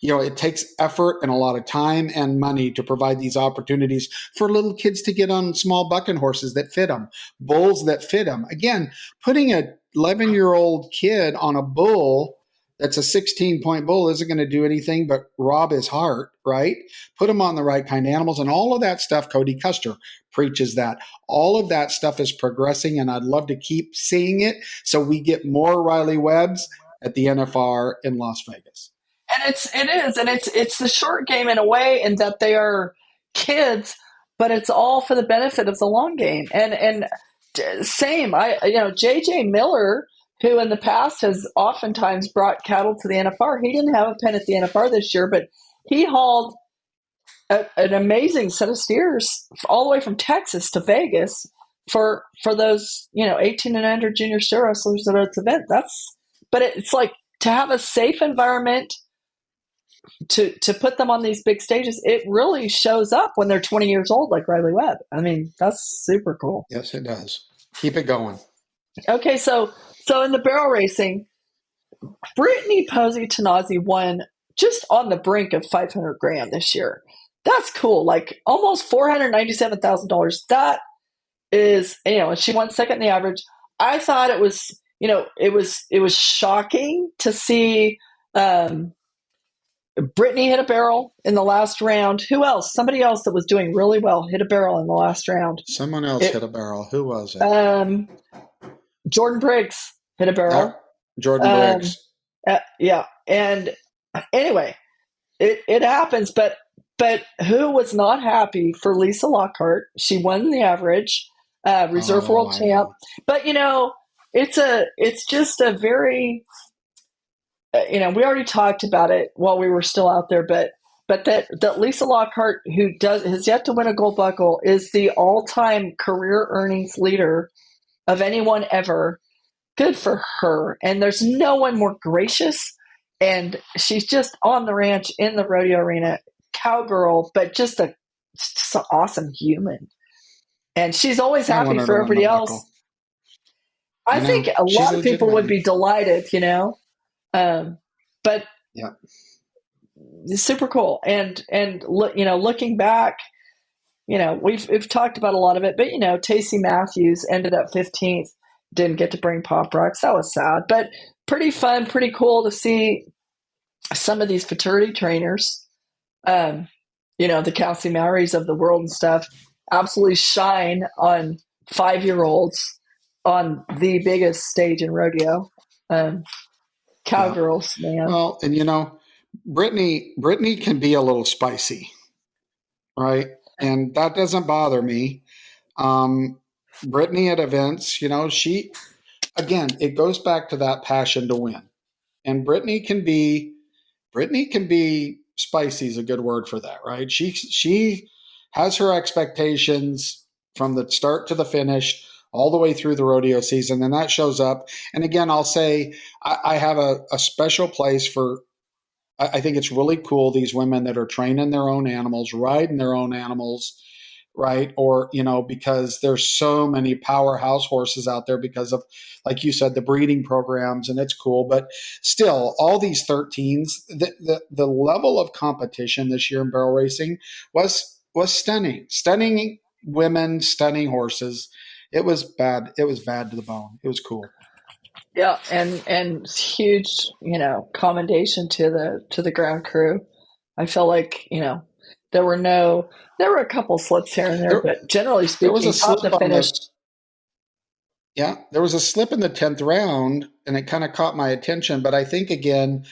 It takes effort and a lot of time and money to provide these opportunities for little kids to get on small bucking horses that fit them, bulls that fit them. Again, putting a 11-year-old kid on a bull that's a 16-point bull isn't going to do anything but rob his heart, right? Put him on the right kind of animals, and all of that stuff. Cody Custer preaches that. All of that stuff is progressing, and I'd love to keep seeing it so we get more Riley Webbs at the NFR in Las Vegas. And it's the short game in a way, in that they are kids, but it's all for the benefit of the long game. And same, JJ Miller, who in the past has oftentimes brought cattle to the NFR, he didn't have a pen at the NFR this year, but he hauled an amazing set of steers all the way from Texas to Vegas for those 18 and under junior steer wrestlers at its event. But it's like, to have a safe environment to put them on these big stages, it really shows up when they're 20 years old, like Riley Webb. I mean, that's super cool. Yes, it does. Keep it going. Okay, so in the barrel racing, Brittany Posey Tanazi won just on the brink of $500,000 this year. That's cool. Like almost $497,000. That is, she won second in the average. I thought it was, it was shocking to see Brittany hit a barrel in the last round. Who else? Somebody else that was doing really well hit a barrel in the last round. Someone else hit a barrel. Who was it? Jordan Briggs hit a barrel. Jordan Briggs. Yeah. And anyway, it happens. But who was not happy for Lisa Lockhart? She won the average, reserve world champ. But it's just a very, we already talked about it while we were still out there, but that Lisa Lockhart, who has yet to win a gold buckle, is the all-time career earnings leader of anyone ever. Good for her. And there's no one more gracious. And she's just on the ranch in the rodeo arena, cowgirl, but just an awesome human. And she's always happy for everybody else. I think a lot of people would be delighted, but yeah, it's super cool. And looking back, we've talked about a lot of it, but Tacey Matthews ended up 15th, didn't get to bring Pop Rocks. That was sad, but pretty fun, pretty cool to see some of these fraternity trainers, the Kelsey Mowrys of the world and stuff, absolutely shine on 5-year-olds on the biggest stage in rodeo. Cowgirls, man. Well, and Brittany can be a little spicy, right? And that doesn't bother me. Brittany at events, she, again, it goes back to that passion to win. And Brittany can be spicy is a good word for that, right? She has her expectations from the start to the finish, all the way through the rodeo season, and that shows up. And again, I'll say I have a special place for, I think it's really cool, these women that are training their own animals, riding their own animals, right? Or, because there's so many powerhouse horses out there because of, like you said, the breeding programs, and it's cool. But still, all these 13s, the level of competition this year in barrel racing was stunning. Stunning women, stunning horses. It was bad. It was bad to the bone. It was cool. Yeah, and huge, commendation to the ground crew. I feel like, there were a couple slips here and there, but generally speaking, there was a slip top to finish. There was a slip in the 10th round, and it kind of caught my attention. But I think again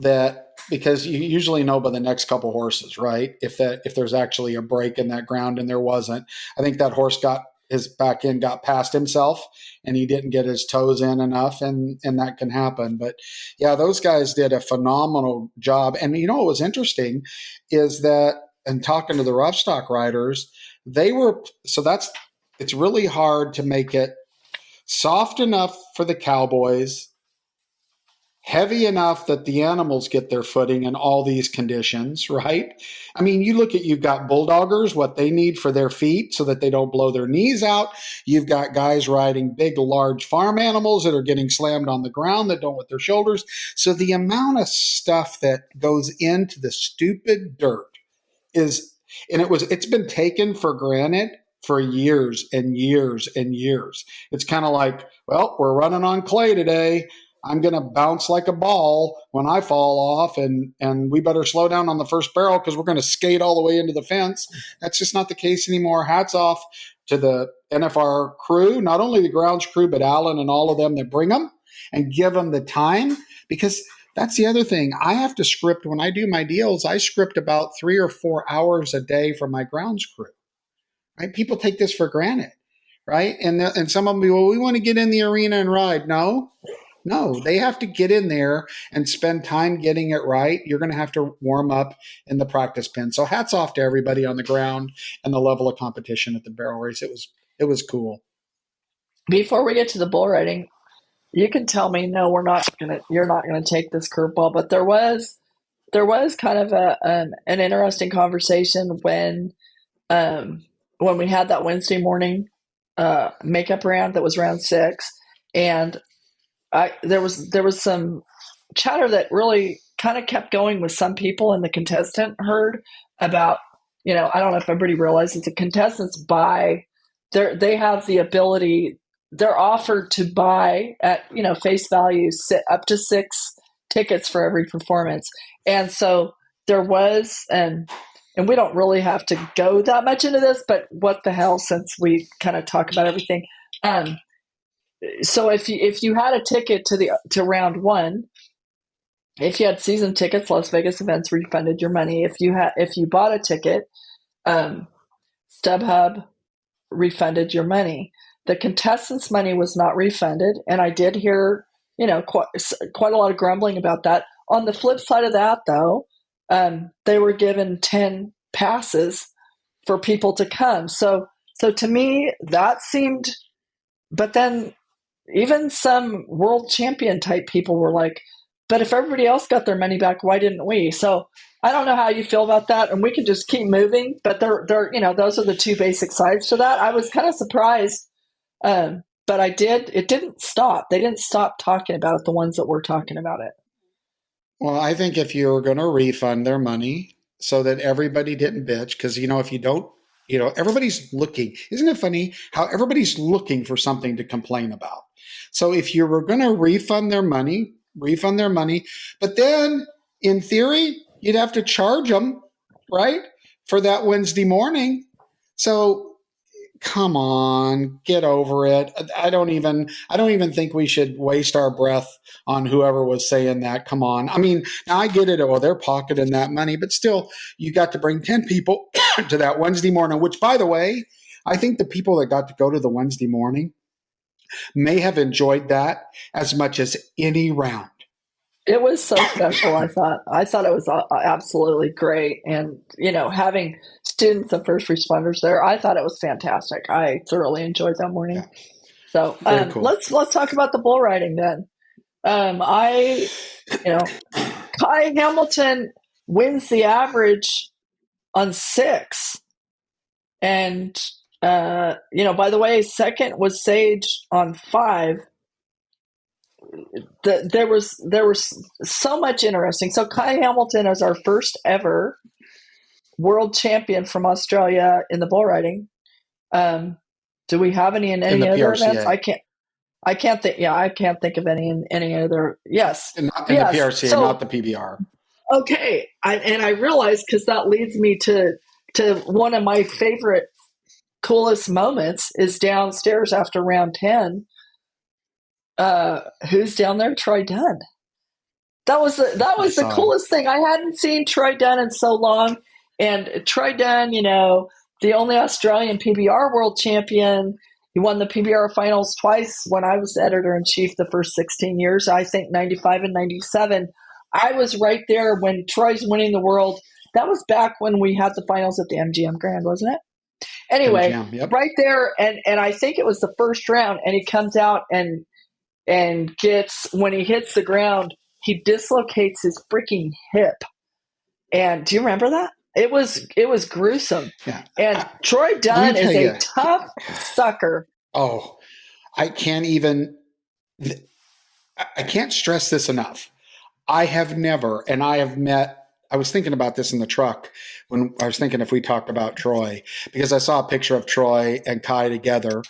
that because you usually know by the next couple horses, right? If there's actually a break in that ground, and there wasn't, I think that horse got his back end got past himself, and he didn't get his toes in enough, and that can happen. But yeah, those guys did a phenomenal job. And what was interesting is that, and talking to the rough stock riders, it's really hard to make it soft enough for the cowboys, heavy enough that the animals get their footing in all these conditions, right? I mean, you've got bulldoggers, what they need for their feet so that they don't blow their knees out. You've got guys riding big, large farm animals that are getting slammed on the ground that don't with their shoulders. So the amount of stuff that goes into the stupid dirt it's been taken for granted for years and years and years. It's kind of like, well, we're running on clay today. I'm going to bounce like a ball when I fall off, and we better slow down on the first barrel because we're going to skate all the way into the fence. That's just not the case anymore. Hats off to the NFR crew, not only the grounds crew, but Alan and all of them that bring them and give them the time, because that's the other thing. I have to script when I do my deals. I script about 3 or 4 hours a day for my grounds crew. Right? People take this for granted, right? And some of them, well, we want to get in the arena and ride. No, they have to get in there and spend time getting it right. You're going to have to warm up in the practice pen. So hats off to everybody on the ground and the level of competition at the barrel race. It was cool. Before we get to the bull riding, you can tell me, no, you're not gonna take this curveball. But there was kind of an interesting conversation when we had that Wednesday morning makeup round that was round 6, and there was some chatter that really kind of kept going with some people in the contestant herd about, I don't know if everybody realizes the contestants they have the ability, they're offered to buy at, face value up to 6 tickets for every performance. And so there was, and we don't really have to go that much into this, but what the hell, since we kind of talk about everything. So if you had a ticket to round 1, if you had season tickets, Las Vegas events refunded your money. If you bought a ticket, StubHub refunded your money. The contestants' money was not refunded, and I did hear, quite a lot of grumbling about that. On the flip side of that, though, they were given 10 passes for people to come. So to me, that seemed but then even some world champion type people were like, but if everybody else got their money back, why didn't we? So I don't know how you feel about that, and we could just keep moving. But they're those are the two basic sides to that. I was kind of surprised, but I did. It didn't stop. They didn't stop talking about it. The ones that were talking about it. Well, I think if you were going to refund their money so that everybody didn't bitch, because if you don't, everybody's looking. Isn't it funny how everybody's looking for something to complain about? So if you were going to refund their money, but then in theory, you'd have to charge them, right, for that Wednesday morning. So come on, get over it. I don't even think we should waste our breath on whoever was saying that. Come on. I mean, now I get it. Oh, they're pocketing that money, but still, you got to bring 10 people to that Wednesday morning, which, by the way, I think the people that got to go to the Wednesday morning may have enjoyed that as much as any round. It was so special. I thought it was absolutely great. And, having students and first responders there, I thought it was fantastic. I thoroughly enjoyed that morning. Yeah. So cool. let's talk about the bull riding then. Kai Hamilton wins the average on 6. And, by the way, second was Sage on 5. There was so much interesting. So Kai Hamilton is our first ever world champion from Australia in the bull riding. Do we have any in any other PRCA events? I can't think. Yeah, I can't think of any in any other. Yes, in the PRCA, so, not the PBR. Okay, I realize, because that leads me to one of my favorite, coolest moments is downstairs after round 10. Who's down there? Troy Dunn. That was the coolest thing. I hadn't seen Troy Dunn in so long, and Troy Dunn, the only Australian PBR world champion. He won the PBR finals twice when I was editor-in-chief the first 16 years. I think 95 and 97. I was right there when Troy's winning the world. That was back when we had the finals at the MGM Grand, wasn't it? Anyway, MGM, yep. Right there, and I think it was the first round, and he comes out and gets, when he hits the ground, he dislocates his freaking hip. And do you remember that? It was gruesome. Yeah. And Troy Dunn is a tough sucker. Oh, I can't stress this enough. I have never, and I have met, I was thinking about this in the truck when I was thinking if we talked about Troy, because I saw a picture of Troy and Kai together,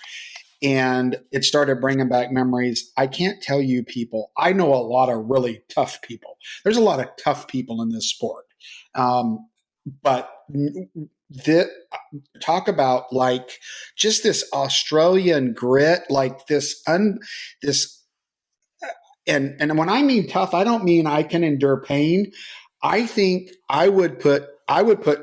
and it started bringing back memories. I can't tell you people. I know a lot of really tough people. There's a lot of tough people in this sport. But talk about like just this Australian grit, like this. And when I mean tough, I don't mean I can endure pain. I think I would put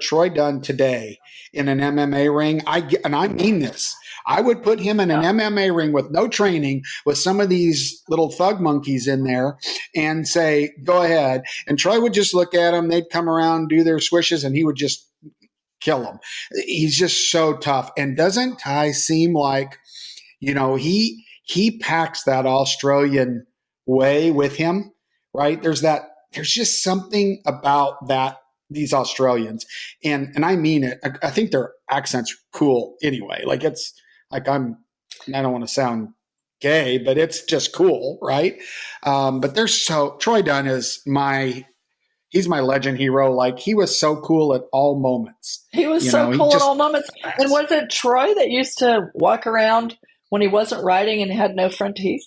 Troy Dunn today in an MMA ring. And I mean this. I would put him in an MMA ring with no training, with some of these little thug monkeys in there, and say, go ahead. And Troy would just look at him. They'd come around, do their swishes, and he would just kill them. He's just so tough. And doesn't Ty seem like, he packs that Australian way with him, right? There's just something about that. These Australians, and I mean it. I think their accent's cool anyway. Like it's like I don't want to sound gay, but it's just cool, right? But Troy Dunn is he's my legend hero. Like he was so cool at all moments. He was so cool at all moments. And was it Troy that used to walk around when he wasn't riding and had no front teeth?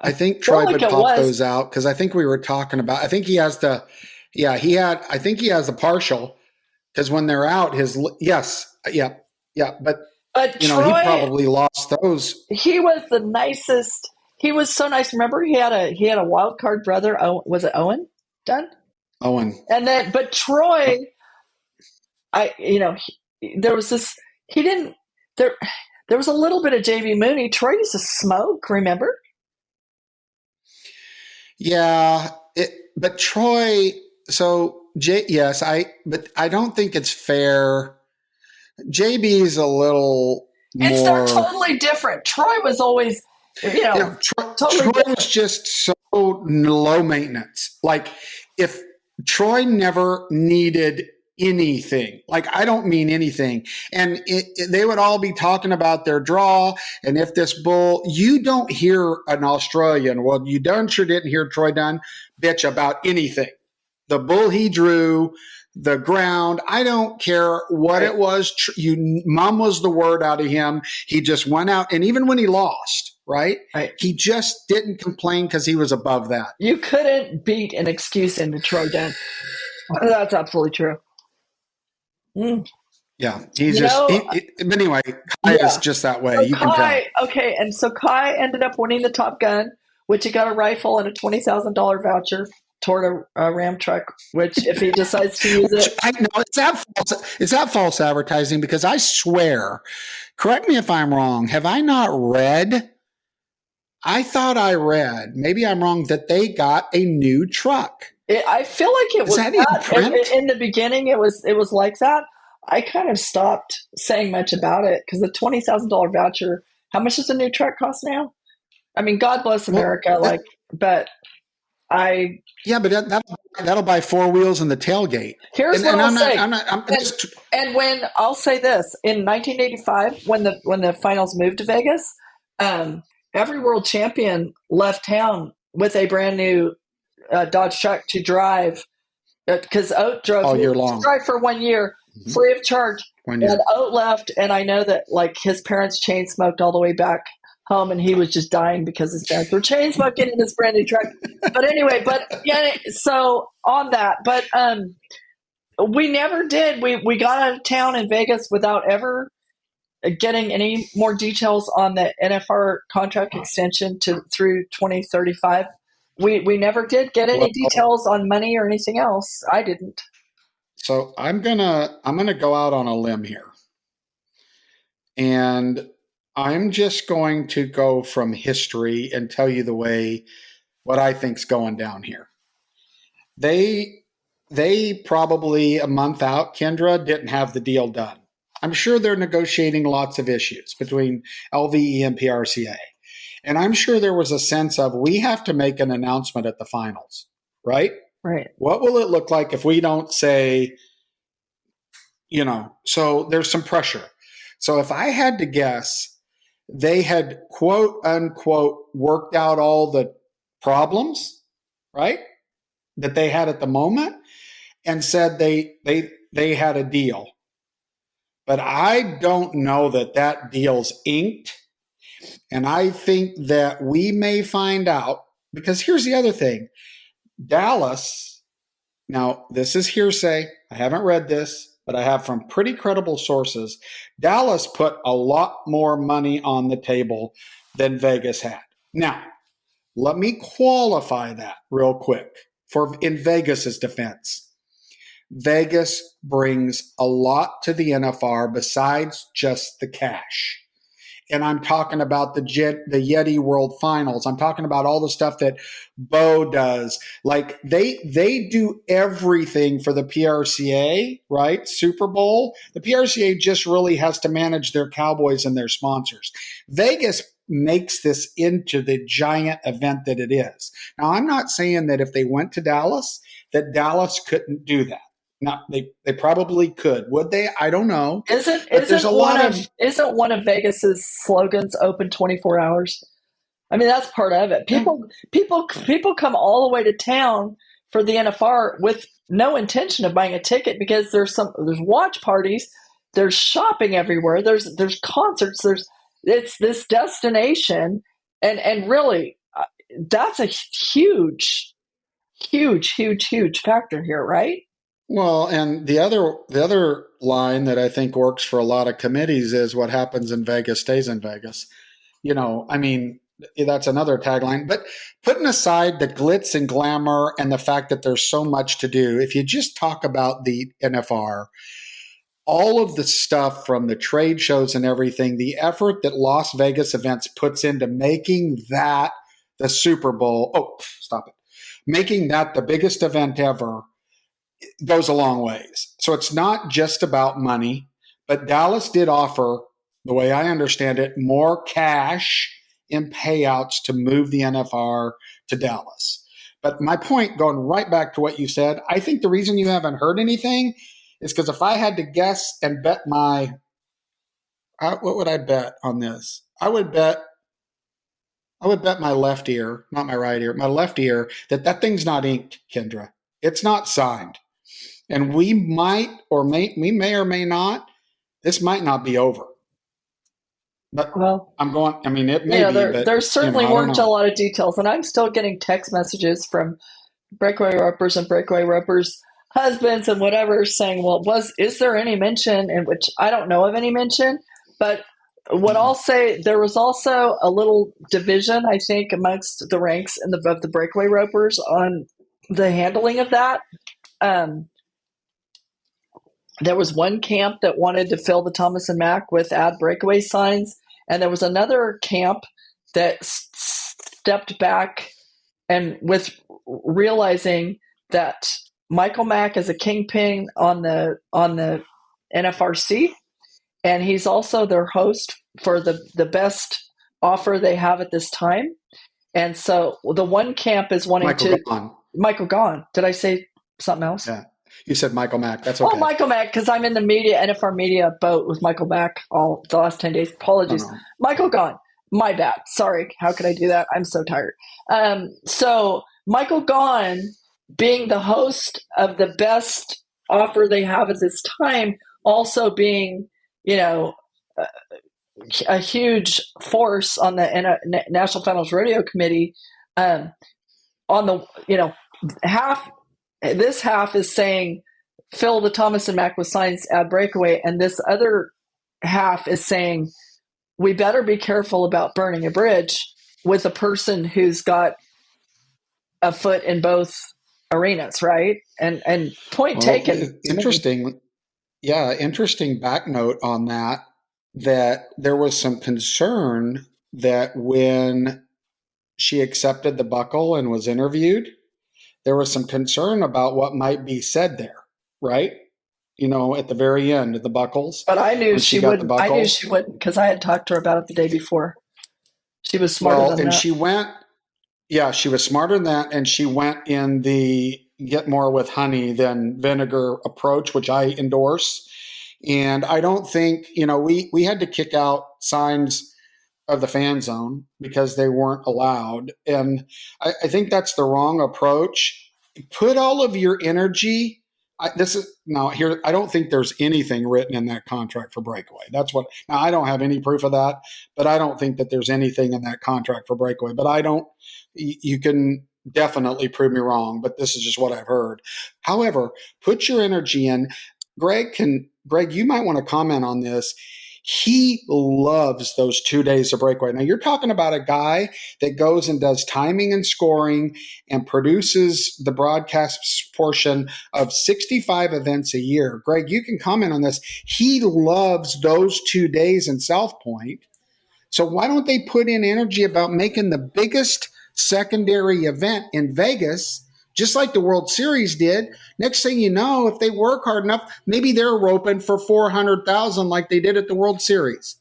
I think Troy would pop those out because I think we were talking about. I think he has I think he has the partial because when they're out, but Troy, he probably lost those. He was the nicest. He was so nice. Remember, he had a wild card brother. Was it Owen Dunn? Owen. And then, but Troy, there was this. He didn't. There was a little bit of JV Mooney. Troy used to smoke. Remember? Yeah, but Troy. So but I don't think it's fair. JB's a little. more. They're totally different. Troy was always, totally Troy different. was just so low maintenance. Like, if Troy never needed anything, like, I don't mean anything, and they would all be talking about their draw, and if this bull, you don't hear an Australian, well, you darn sure didn't hear Troy Dunn bitch about anything. The bull he drew, the ground, I don't care what it was. Mom was the word out of him. He just went out, and even when he lost, right? He just didn't complain because he was above that. You couldn't beat an excuse into Troy Dunn. That's absolutely true. Yeah, he's but anyway, Kai is just that way. So you can tell. Okay, and so Kai ended up winning the Top Gun, which he got a rifle and a $20,000 voucher toward a Ram truck, which if he decides to use it. I know, is that false advertising? Because I swear, correct me if I'm wrong, have I not read? I thought I read, maybe I'm wrong, that they got a new truck. I feel like it was that in the beginning. It was like that. I kind of stopped saying much about it because the $20,000 voucher. How much does a new truck cost now? I mean, God bless America. But that'll buy 4 wheels and the tailgate. Here's what I'll say. And when I'll say this, in 1985, when the finals moved to Vegas, every world champion left town with a brand new Dodge truck to drive, because Oat drove all year long. To drive for 1 year, free of charge. And Oat left, and I know that like his parents chain smoked all the way back home, and he was just dying because his parents were chain smoking in this brand new truck. But anyway, so on that, but we never did. We got out of town in Vegas without ever getting any more details on the NFR contract extension through 2035. We never did get any details on money or anything else. I didn't. So I'm gonna go out on a limb here, and I'm just going to go from history and tell you the way what I think's going down here. They probably a month out, Kendra, didn't have the deal done. I'm sure they're negotiating lots of issues between LVE and PRCA. And I'm sure there was a sense of, we have to make an announcement at the finals, right? Right. What will it look like if we don't say, so there's some pressure. So if I had to guess, they had quote unquote worked out all the problems, right, that they had at the moment, and said they had a deal. But I don't know that deal's inked. And I think that we may find out, because here's the other thing. Dallas, now this is hearsay. I haven't read this, but I have from pretty credible sources. Dallas put a lot more money on the table than Vegas had. Now, let me qualify that real quick in Vegas's defense. Vegas brings a lot to the NFR besides just the cash. And I'm talking about the Yeti World Finals. I'm talking about all the stuff that Bo does. Like they do everything for the PRCA, right? Super Bowl. The PRCA just really has to manage their Cowboys and their sponsors. Vegas makes this into the giant event that it is. Now, I'm not saying that if they went to Dallas, that Dallas couldn't do that. Now, they probably could. Would they? I don't know. Isn't one of Vegas's slogans open 24 hours? I mean, that's part of it. People come all the way to town for the NFR with no intention of buying a ticket, because there's watch parties, there's shopping everywhere, there's concerts, it's this destination, and really that's a huge factor here, right? Well, and the other line that I think works for a lot of committees is, what happens in Vegas stays in Vegas. I mean, that's another tagline. But putting aside the glitz and glamour and the fact that there's so much to do, if you just talk about the NFR, all of the stuff from the trade shows and everything, the effort that Las Vegas Events puts into making that the Super Bowl, making that the biggest event ever, goes a long ways. So it's not just about money, but Dallas did offer the way I understand it, more cash in payouts to move the NFR to Dallas. But my point, going right back to what you said, I think the reason you haven't heard anything is because if I had to guess and bet what would I bet on this? I would bet my left ear, not my right ear, my left ear, that thing's not inked, Kendra. It's not signed. And we may or may not, this might not be over. But Well, it may be, but there certainly I don't weren't a know. lot of details, and I'm still getting text messages from breakaway ropers and breakaway ropers husbands and whatever saying, well, is there any mention, in which I don't know of any mention, but what I'll say, there was also a little division, I think, amongst the ranks of the breakaway ropers on the handling of that. There was one camp that wanted to fill the Thomas and Mack with add breakaway signs, and there was another camp that stepped back and with realizing that Michael Mack is a kingpin on the NFRC, and he's also their host for the best offer they have at this time. And so the one camp is wanting Michael Gahn. Did I say something else? Yeah. You said Michael Mack. That's okay. Oh, Michael Mack, because I'm in the NFR media boat with Michael Mack all the last 10 days. Apologies. No. Michael Gahn. My bad. Sorry. How could I do that? I'm so tired. So Michael Gahn, being the host of the best offer they have at this time, also being, a huge force on the National Finals Rodeo Committee, on the, this half is saying fill the Thomas and Mack with signs, add breakaway, and this other half is saying we better be careful about burning a bridge with a person who's got a foot in both arenas, right? And point taken. Interesting. Yeah, interesting back note on that there was some concern that when she accepted the buckle and was interviewed, there was some concern about what might be said there, right? At the very end of the buckles. But I knew she wouldn't. I knew she wouldn't because I had talked to her about it the day before. She was smarter than that. She went, she was smarter than that, and she went in the get more with honey than vinegar approach, which I endorse. And I don't think, we had to kick out signs of the fan zone because they weren't allowed. And I think that's the wrong approach. Put all of your energy. I don't think there's anything written in that contract for breakaway. Now I don't have any proof of that, but I don't think that there's anything in that contract for breakaway. But you can definitely prove me wrong, but this is just what I've heard. However, put your energy in. Greg, you might want to comment on this. He loves those 2 days of breakaway. Now, you're talking about a guy that goes and does timing and scoring and produces the broadcast portion of 65 events a year. Greg, you can comment on this. He loves those 2 days in South Point. So why don't they put in energy about making the biggest secondary event in Vegas, just like the World Series did? Next thing you know, if they work hard enough, maybe they're roping for 400,000 like they did at the World Series.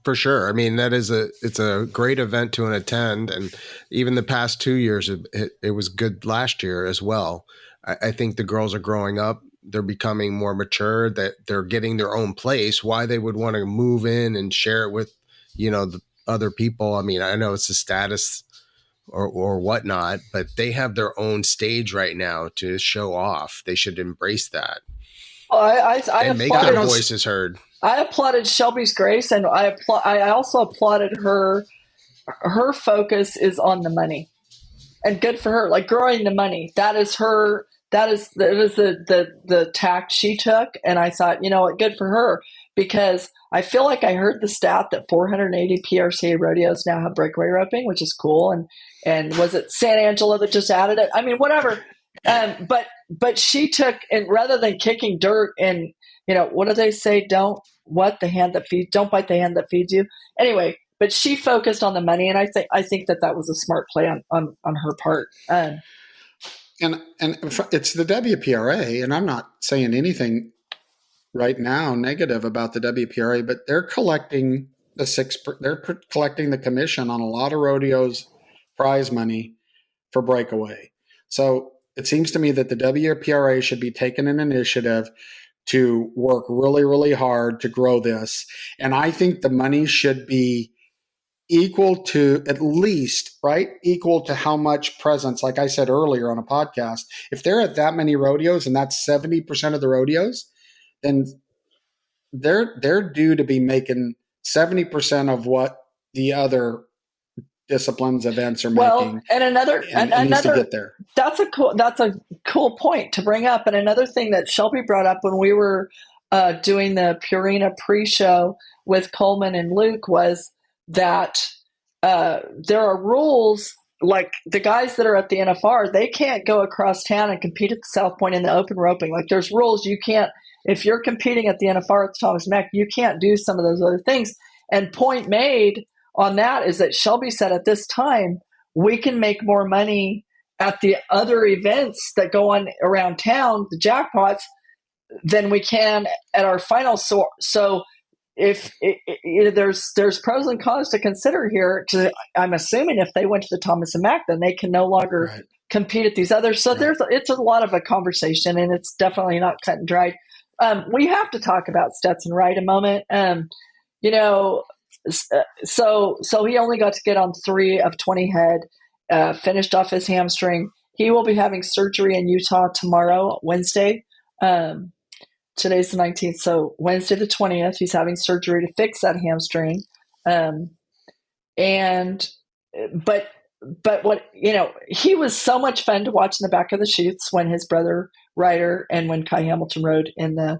For sure. I mean, it's a great event to attend. And even the past 2 years, it was good last year as well. I think the girls are growing up. They're becoming more mature, that they're getting their own place. Why they would want to move in and share it with, the other people. I mean, I know it's a status or whatnot, but they have their own stage right now to show off. They should embrace that. Well, and make their voices heard. I applauded Shelby's grace, and I also applauded her. Her focus is on the money, and good for her. Like growing the money, that is her. That is the tact she took, and I thought, what, good for her, because I feel like I heard the stat that 480 PRCA rodeos now have breakaway roping, which is cool, and was it San Angelo that just added it? I mean, whatever. But she took, and rather than kicking dirt and what do they say? Don't bite the hand that feeds you. Anyway, but she focused on the money, and I think that was a smart play on her part. And it's the WPRA, and I'm not saying anything right now negative about the WPRA, but they're collecting collecting the commission on a lot of rodeos prize money for breakaway. So it seems to me that the WPRA should be taking an initiative to work really, really hard to grow this. And I think the money should be equal to at least, right? Equal to how much presence, like I said earlier on a podcast, if they're at that many rodeos and that's 70% of the rodeos, then they're due to be making 70% of what the other disciplines events are making. And another and needs to get there. That's a cool point to bring up. And another thing that Shelby brought up when we were doing the Purina pre-show with Coleman and Luke was that there are rules, like the guys that are at the NFR, they can't go across town and compete at the South Point in the open roping. Like there's rules you can't, if you're competing at the NFR at the Thomas Mack, you can't do some of those other things. And point made on that is that Shelby said at this time, we can make more money at the other events that go on around town, the jackpots, than we can at our final. So if there's pros and cons to consider here, I'm assuming if they went to the Thomas and Mack, then they can no longer compete at these others. So it's a lot of a conversation, and it's definitely not cut and dried. We have to talk about Stetson Wright a moment. So he only got to get on 3 of 20 head, finished off his hamstring. He will be having surgery in Utah tomorrow, Wednesday. Today's the 19th, so Wednesday the 20th, he's having surgery to fix that hamstring. But what, he was so much fun to watch in the back of the chutes when his brother Ryder and when Kai Hamilton rode in the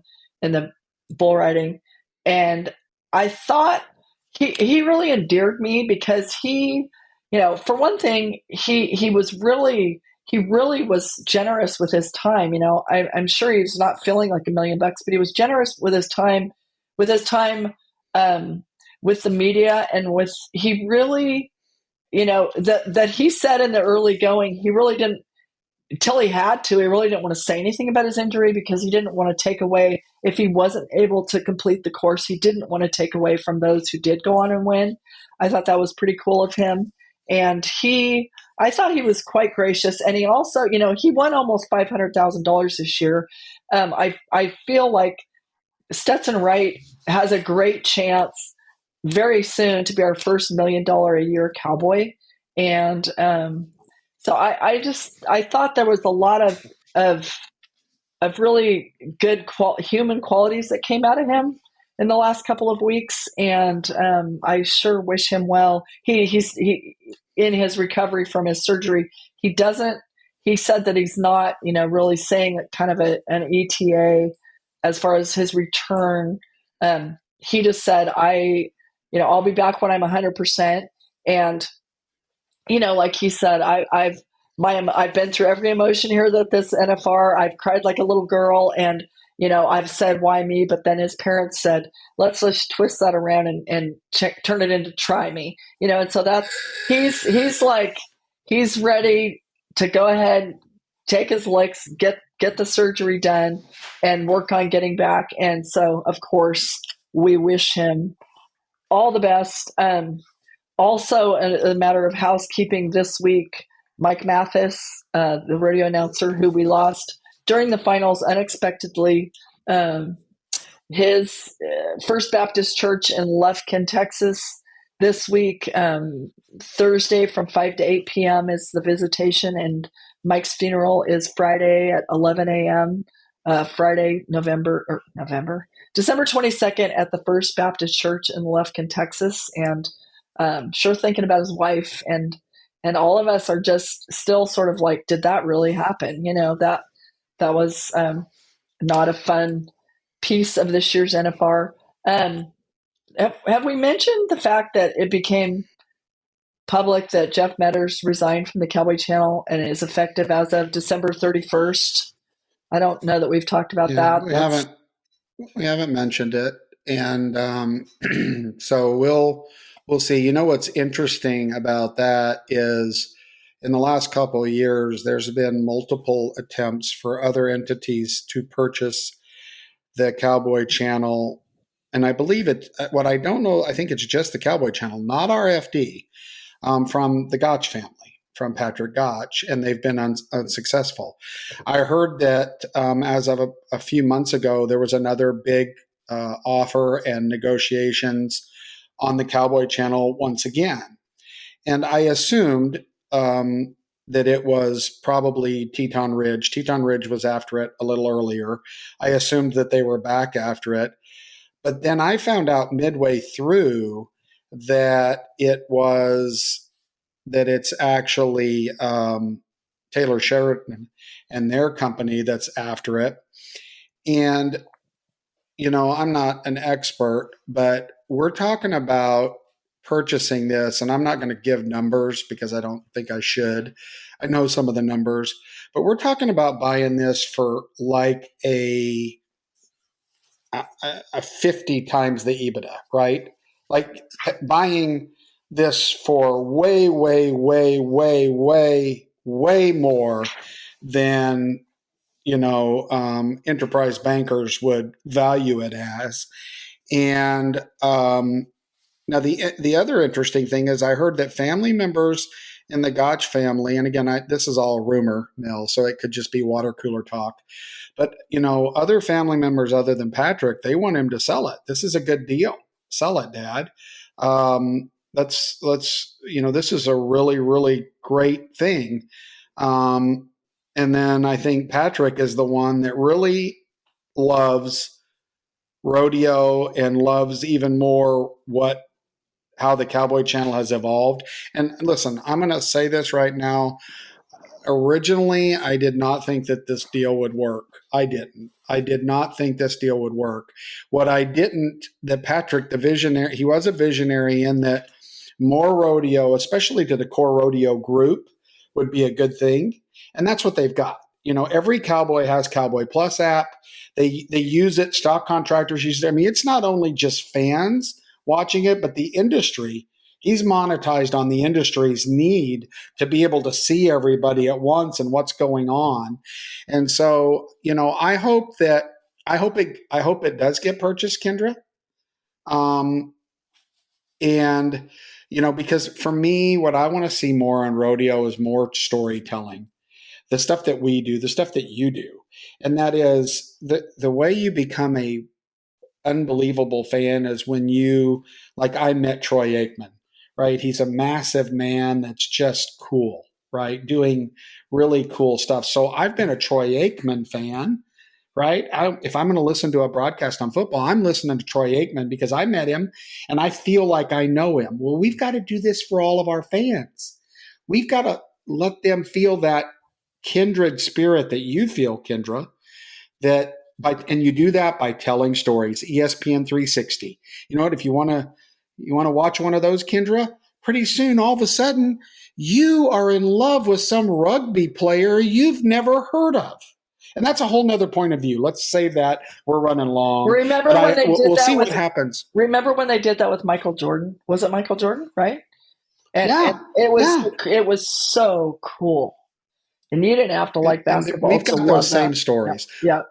bull riding. And I thought he really endeared me because he, for one thing, he really was generous with his time. I'm sure he's not feeling like $1 million, but he was generous with his time, with the media, and he really, that he said in the early going, he really didn't, until he had to, he really didn't want to say anything about his injury because he didn't want to take away, if he wasn't able to complete the course, he didn't want to take away from those who did go on and win. I thought that was pretty cool of him. And I thought he was quite gracious. And he also, he won almost $500,000 this year. I feel like Stetson Wright has a great chance very soon to be our first $1 million a year cowboy. And so I thought there was a lot of really good human qualities that came out of him in the last couple of weeks, and I sure wish him well. He's in his recovery from his surgery. He said that he's not, really saying kind of an ETA as far as his return. He just said, I'll be back when I'm 100%. And, like he said, I've been through every emotion here that this NFR. I've cried like a little girl, and I've said, why me? But then his parents said, let's twist that around and turn it into try me, and so that's, he's ready to go ahead, take his licks, get the surgery done and work on getting back. And so of course we wish him all the best. Also a matter of housekeeping this week, Mike Mathis, the radio announcer who we lost during the finals unexpectedly, his First Baptist Church in Lufkin, Texas, this week, Thursday from 5 to 8 p.m. is the visitation, and Mike's funeral is Friday at 11 a.m., Friday, December 22nd at the First Baptist Church in Lufkin, Texas. And sure thinking about his wife, and all of us are just still sort of like, did that really happen? That was not a fun piece of this year's NFR. Have we mentioned the fact that it became public that Jeff Metters resigned from the Cowboy Channel and is effective as of December 31st? I don't know that we've talked about that. We haven't mentioned it, and so we'll see. What's interesting about that is, in the last couple of years, there's been multiple attempts for other entities to purchase the Cowboy Channel, and I believe it. What I don't know, I think it's just the Cowboy Channel, not RFD, from the Gotch family, from Patrick Gotch, and they've been unsuccessful. I heard that as of a few months ago, there was another big offer and negotiations on the Cowboy Channel once again. And I assumed that it was probably Teton Ridge. Teton Ridge was after it a little earlier. I assumed that they were back after it. But then I found out midway through that it's actually Taylor Sheridan and their company that's after it. And, I'm not an expert, but we're talking about purchasing this, and I'm not going to give numbers because I don't think I should. I know some of the numbers, but we're talking about buying this for like a 50 times the EBITDA, right? Like buying this for way, way, way, way, way, way more than enterprise bankers would value it as. And now the other interesting thing is I heard that family members in the Gotch family, and again, this is all rumor mill, so it could just be water cooler talk. But other family members other than Patrick, they want him to sell it. This is a good deal. Sell it, Dad. Let's this is a really, really great thing. And then I think Patrick is the one that really loves rodeo and loves even more how the Cowboy Channel has evolved. And listen, I'm going to say this right now. Originally, I did not think that this deal would work. I didn't. I did not think this deal would work. That Patrick, the visionary, he was a visionary in that more rodeo, especially to the core rodeo group, would be a good thing. And that's what they've got. Every cowboy has Cowboy Plus app. They use it. Stock contractors use it. I mean, it's not only just fans watching it, but the industry. He's monetized on the industry's need to be able to see everybody at once and what's going on. And so, I hope it does get purchased, Kendra. And because for me, what I want to see more on rodeo is more storytelling. The stuff that we do, the stuff that you do. And that is the way you become a unbelievable fan is when I met Troy Aikman, right? He's a massive man that's just cool, right? Doing really cool stuff. So I've been a Troy Aikman fan, right? If I'm going to listen to a broadcast on football, I'm listening to Troy Aikman because I met him and I feel like I know him. Well, we've got to do this for all of our fans. We've got to let them feel that kindred spirit that you feel, Kendra, and you do that by telling stories. ESPN 360. You know what? If you want to watch one of those, Kendra, pretty soon, all of a sudden, you are in love with some rugby player you've never heard of. And that's a whole nother point of view. Let's save that. We're running long. We'll see what happens. Remember when they did that with Michael Jordan? Was it Michael Jordan, right? And it was so cool. And you didn't have to like basketball. We've got those same stories. Yeah.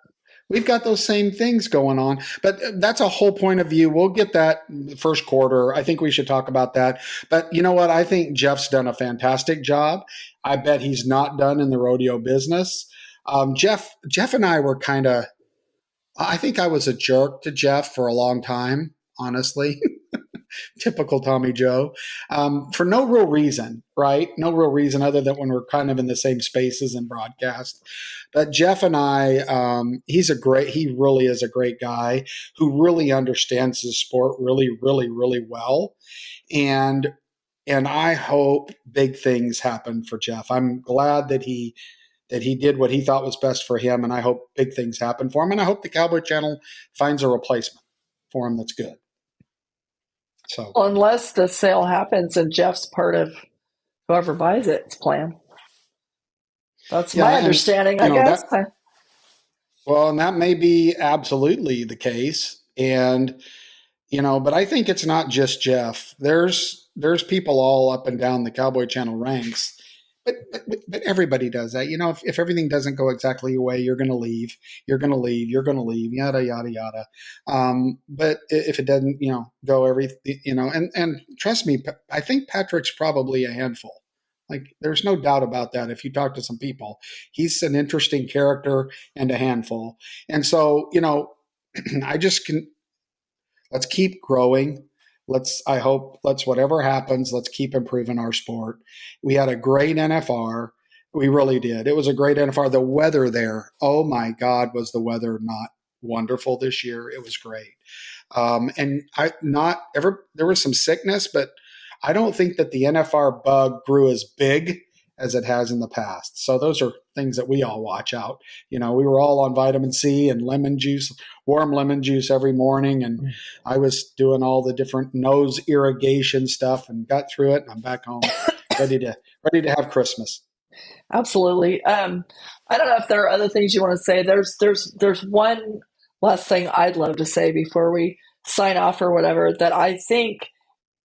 We've got those same things going on, but that's a whole point of view. We'll get that first quarter. I think we should talk about that. But you know what? I think Jeff's done a fantastic job. I bet he's not done in the rodeo business. Jeff and I were I think I was a jerk to Jeff for a long time, honestly. Typical Tommy Joe, for no real reason, right? No real reason other than when we're kind of in the same spaces and broadcast. But Jeff and I, he really is a great guy who really understands the sport really, really, really well. And I hope big things happen for Jeff. I'm glad that he did what he thought was best for him, and I hope big things happen for him. And I hope the Cowboy Channel finds a replacement for him that's good. So, unless the sale happens and Jeff's part of whoever buys it's plan. That's my understanding, I guess. And that may be absolutely the case. And, but I think it's not just Jeff. There's people all up and down the Cowboy Channel ranks But everybody does that. If everything doesn't go exactly your way, you're going to leave. You're going to leave. You're going to leave. Yada yada yada. But if it doesn't, go and trust me, I think Patrick's probably a handful. Like, there's no doubt about that. If you talk to some people, he's an interesting character and a handful. And so, I just can. Let's keep growing. Let's whatever happens, let's keep improving our sport. We had a great NFR. We really did. It was a great NFR. The weather there, oh my God, was the weather not wonderful this year? It was great. And there was some sickness, but I don't think that the NFR bug grew as big as it has in the past. So those are things that we all watch out. We were all on vitamin C and lemon juice, warm lemon juice every morning. And I was doing all the different nose irrigation stuff and got through it. And I'm back home ready to have Christmas. Absolutely. I don't know if there are other things you want to say. There's one last thing I'd love to say before we sign off or whatever, that I think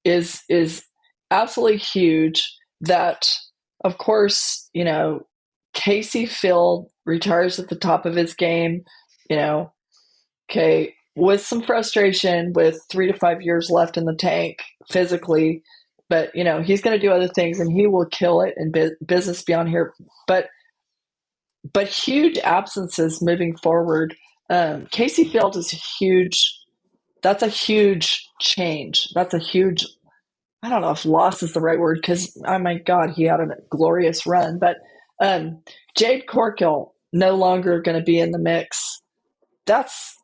is absolutely huge. That, of course, Casey Field retires at the top of his game, okay, with some frustration, with 3 to 5 years left in the tank physically, but he's going to do other things and he will kill it in business beyond here. But huge absences moving forward. Casey Field is huge. That's a huge change. That's a huge, I don't know if loss is the right word, because, oh my God, he had a glorious run. But Jade Corkill no longer going to be in the mix. That's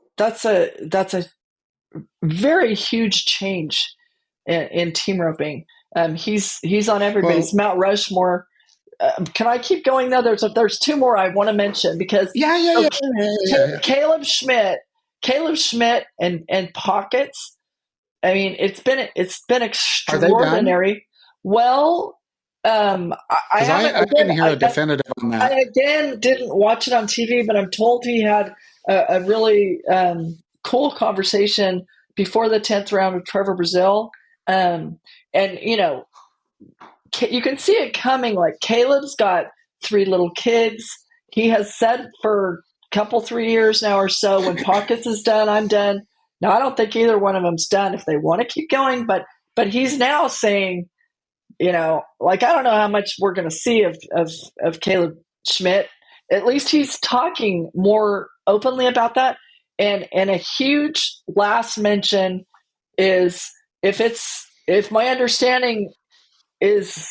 a very huge change in team roping. He's on everybody's Mount Rushmore. Can I keep going though? There's two more I want to mention, because Yeah. Caleb Schmidt and Pockets. I mean, it's been extraordinary. Well, I didn't hear a definitive on that. I again didn't watch it on TV, but I'm told he had a really cool conversation before the 10th round with Trevor Brazil, and you can see it coming. Like, Caleb's got 3 little kids. He has said for a couple 3 years now or so, when Pockets is done, I'm done. Now, I don't think either one of them's done if they want to keep going, but he's now saying, I don't know how much we're going to see of Caleb Schmidt. At least he's talking more openly about that. And a huge last mention is, if my understanding is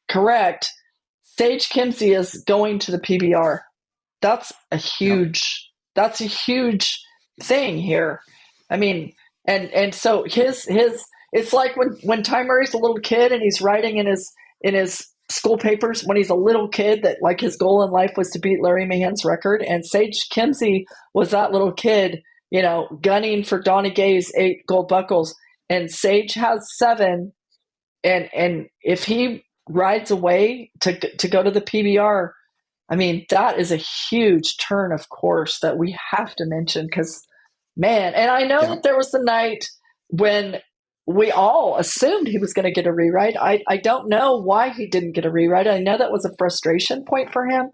correct, Sage Kimsey is going to the PBR. That's a huge thing here. I mean, and so his it's like when Ty Murray's a little kid and he's writing in his school papers when he's a little kid that, like, his goal in life was to beat Larry Mahan's record, and Sage Kimsey was that little kid, gunning for Donnie Gay's 8 gold buckles, and Sage has 7, and if he rides away to go to the PBR, I mean, that is a huge turn, of course, that we have to mention, because, man, and I know that there was the night when we all assumed he was going to get a rewrite. I don't know why he didn't get a rewrite. I know that was a frustration point for him.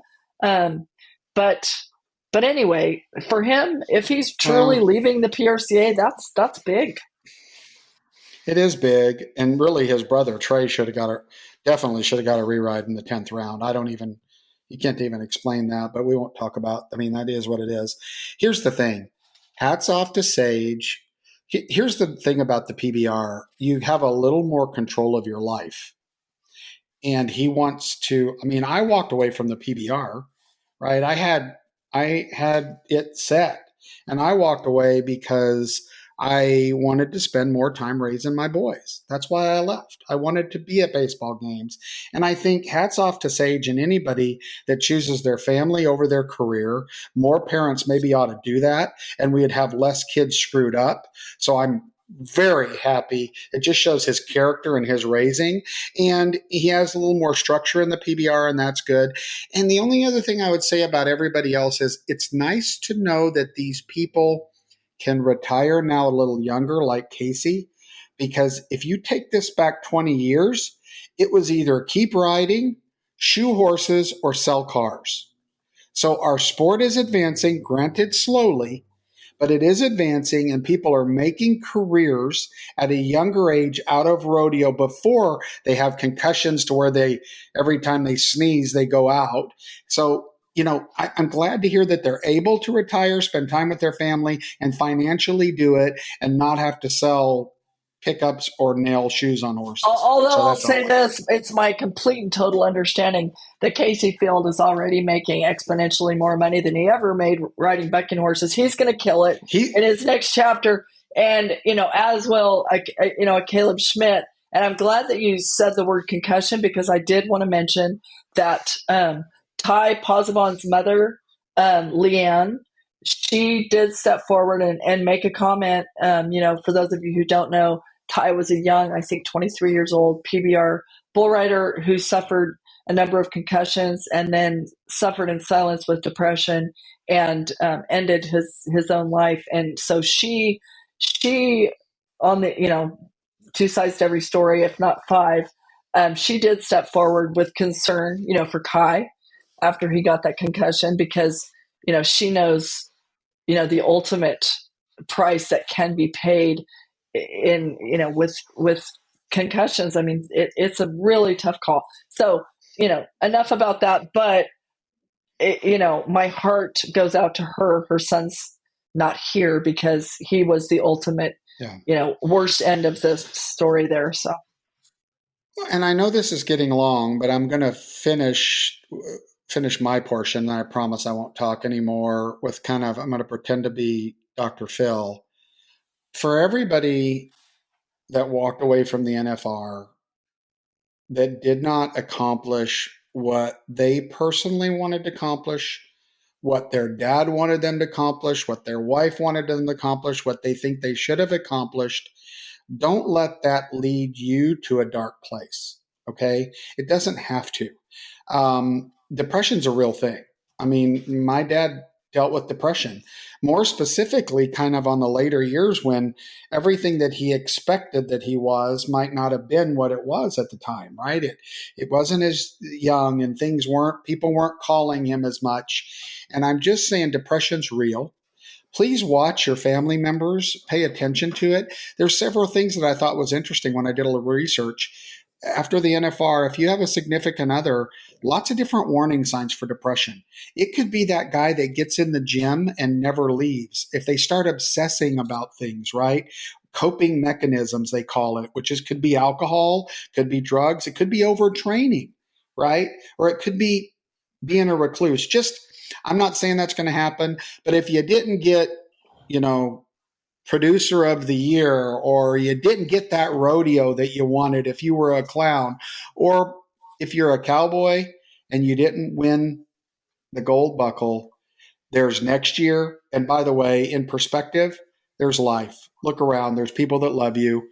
But anyway, for him, if he's truly leaving the PRCA, that's big. It is big, and really, his brother Trey definitely should have got a rewrite in the 10th round. You can't even explain that, but we won't talk about. I mean, that is what it is. Here's the thing: hats off to Sage. Here's the thing about the PBR: you have a little more control of your life, and he wants to. I mean, I walked away from the PBR, right? I had it set, and I walked away because I wanted to spend more time raising my boys. That's why I left. I wanted to be at baseball games. And I think hats off to Sage and anybody that chooses their family over their career. More parents maybe ought to do that, and we'd have less kids screwed up. So I'm very happy. It just shows his character and his raising. And he has a little more structure in the PBR, and that's good. And the only other thing I would say about everybody else is it's nice to know that these people can retire now a little younger, like Casey, because if you take this back 20 years, it was either keep riding, shoe horses, or sell cars. So our sport is advancing, granted slowly, but it is advancing, and people are making careers at a younger age out of rodeo before they have concussions to where every time they sneeze, they go out. So, I'm glad to hear that they're able to retire, spend time with their family, and financially do it and not have to sell pickups or nail shoes on horses. Although So I'll that's say all. this, it's my complete and total understanding that Casey Field is already making exponentially more money than he ever made riding bucking horses. He's going to kill it in his next chapter. And, as will, Caleb Schmidt. And I'm glad that you said the word concussion, because I did want to mention that Ty Posavon's mother, Leanne, she did step forward and make a comment. For those of you who don't know, Ty was a young, I think 23 years old, PBR bull rider who suffered a number of concussions and then suffered in silence with depression and ended his own life. And so she on the, two sides to every story, if not five, she did step forward with concern, for Kai after he got that concussion, because, she knows, the ultimate price that can be paid in, with concussions. I mean, it's a really tough call. So, enough about that. But, my heart goes out to her. Her son's not here because he was the ultimate, worst end of the story there. So. And I know this is getting long, but I'm going to finish my portion. And I promise I won't talk anymore with I'm going to pretend to be Dr. Phil. For everybody that walked away from the NFR that did not accomplish what they personally wanted to accomplish, what their dad wanted them to accomplish, what their wife wanted them to accomplish, what they think they should have accomplished, don't let that lead you to a dark place. Okay? It doesn't have to. Depression's a real thing. I mean, my dad dealt with depression, more specifically kind of on the later years when everything that he expected that he was might not have been what it was at the time, right? It wasn't as young, and people weren't calling him as much. And I'm just saying depression's real. Please watch your family members, pay attention to it. There's several things that I thought was interesting when I did a little research. After the NFR, if you have a significant other, lots of different warning signs for depression. It could be that guy that gets in the gym and never leaves. If they start obsessing about things, right? Coping mechanisms, they call it, could be alcohol, could be drugs, it could be overtraining, right? Or it could be being a recluse. I'm not saying that's going to happen, but if you didn't get, producer of the year, or you didn't get that rodeo that you wanted if you were a clown, or if you're a cowboy and you didn't win the gold buckle, there's next year. And by the way, in perspective, there's life. Look around. There's people that love you.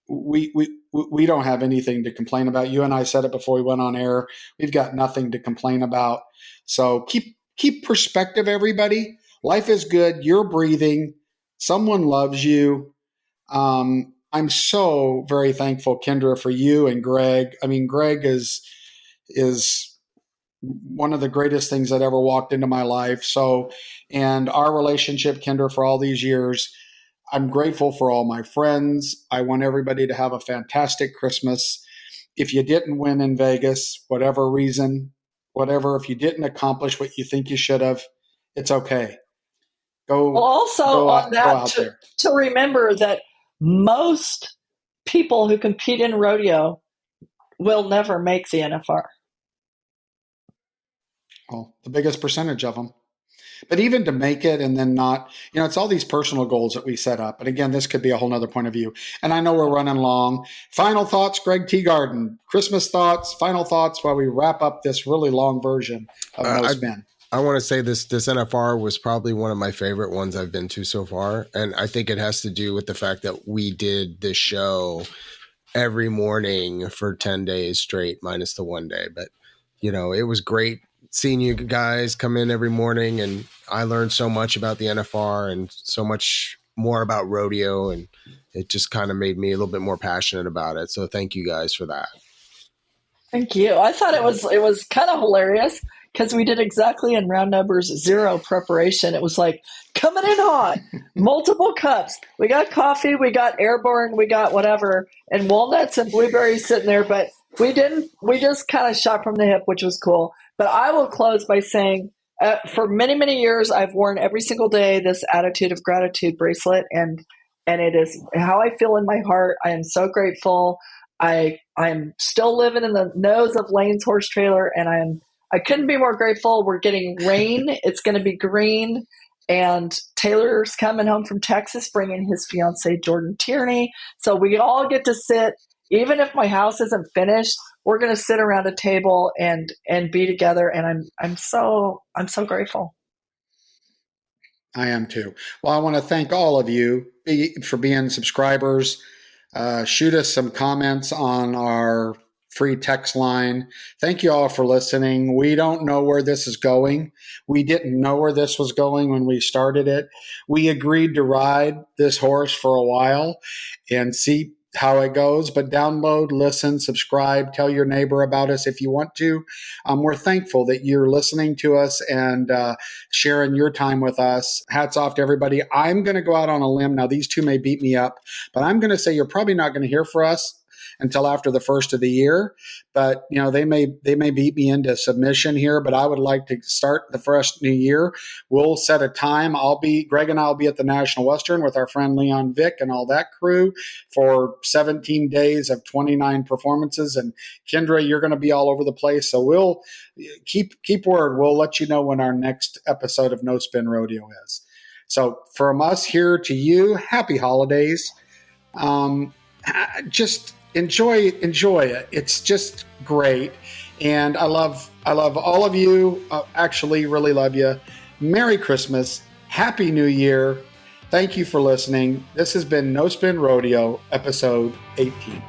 We don't have anything to complain about. You and I said it before we went on air. We've got nothing to complain about. So keep perspective, everybody. Life is good. You're breathing. Someone loves you. I'm so very thankful, Kendra, for you and Greg. I mean, Greg is one of the greatest things that ever walked into my life. So, and our relationship, Kendra, for all these years, I'm grateful for all my friends. I want everybody to have a fantastic Christmas. If you didn't win in Vegas, whatever reason, if you didn't accomplish what you think you should have, it's okay. To remember that most people who compete in rodeo will never make the NFR. Well, the biggest percentage of them. But even to make it and then not, it's all these personal goals that we set up. And again, this could be a whole nother point of view. And I know we're running long. Final thoughts, Greg Teagarden. Christmas thoughts, final thoughts while we wrap up this really long version of No Spin. I want to say this NFR was probably one of my favorite ones I've been to so far. And I think it has to do with the fact that we did this show every morning for 10 days straight, minus the one day. But, it was great seeing you guys come in every morning, and I learned so much about the NFR and so much more about rodeo, and it just kind of made me a little bit more passionate about it. So thank you guys for that. Thank you. I thought it was kind of hilarious because we did exactly in round numbers 0 preparation. It was like coming in hot, multiple cups. We got coffee, we got airborne, we got whatever, and walnuts and blueberries sitting there. But we didn't. We just kind of shot from the hip, which was cool. But I will close by saying, for many many years, I've worn every single day this attitude of gratitude bracelet, and it is how I feel in my heart. I am so grateful. I'm still living in the nose of Lane's horse trailer, and I couldn't be more grateful. We're getting rain. It's going to be green, and Taylor's coming home from Texas, bringing his fiance Jordan Tierney. So we all get to sit. Even if my house isn't finished, we're going to sit around a table and be together. And I'm so grateful. I am too. Well, I want to thank all of you for being subscribers. Shoot us some comments on our free text line. Thank you all for listening. We don't know where this is going. We didn't know where this was going when we started it. We agreed to ride this horse for a while and see how it goes, but download, listen, subscribe, tell your neighbor about us if you want to. We're thankful that you're listening to us and sharing your time with us. Hats off to everybody. I'm going to go out on a limb. Now, these two may beat me up, but I'm going to say you're probably not going to hear from us until after the first of the year. But they may beat me into submission here, but I would like to start the fresh new year. We'll set a time. Greg and I will be at the National Western with our friend Leon Vick and all that crew for 17 days of 29 performances. And Kendra, you're going to be all over the place. So we'll keep word. We'll let you know when our next episode of No Spin Rodeo is. So from us here to you, happy holidays. Just enjoy it. It's just great. And I love all of you. Actually, really love you. Merry Christmas. Happy New Year. Thank you for listening. This has been No Spin Rodeo, episode 18.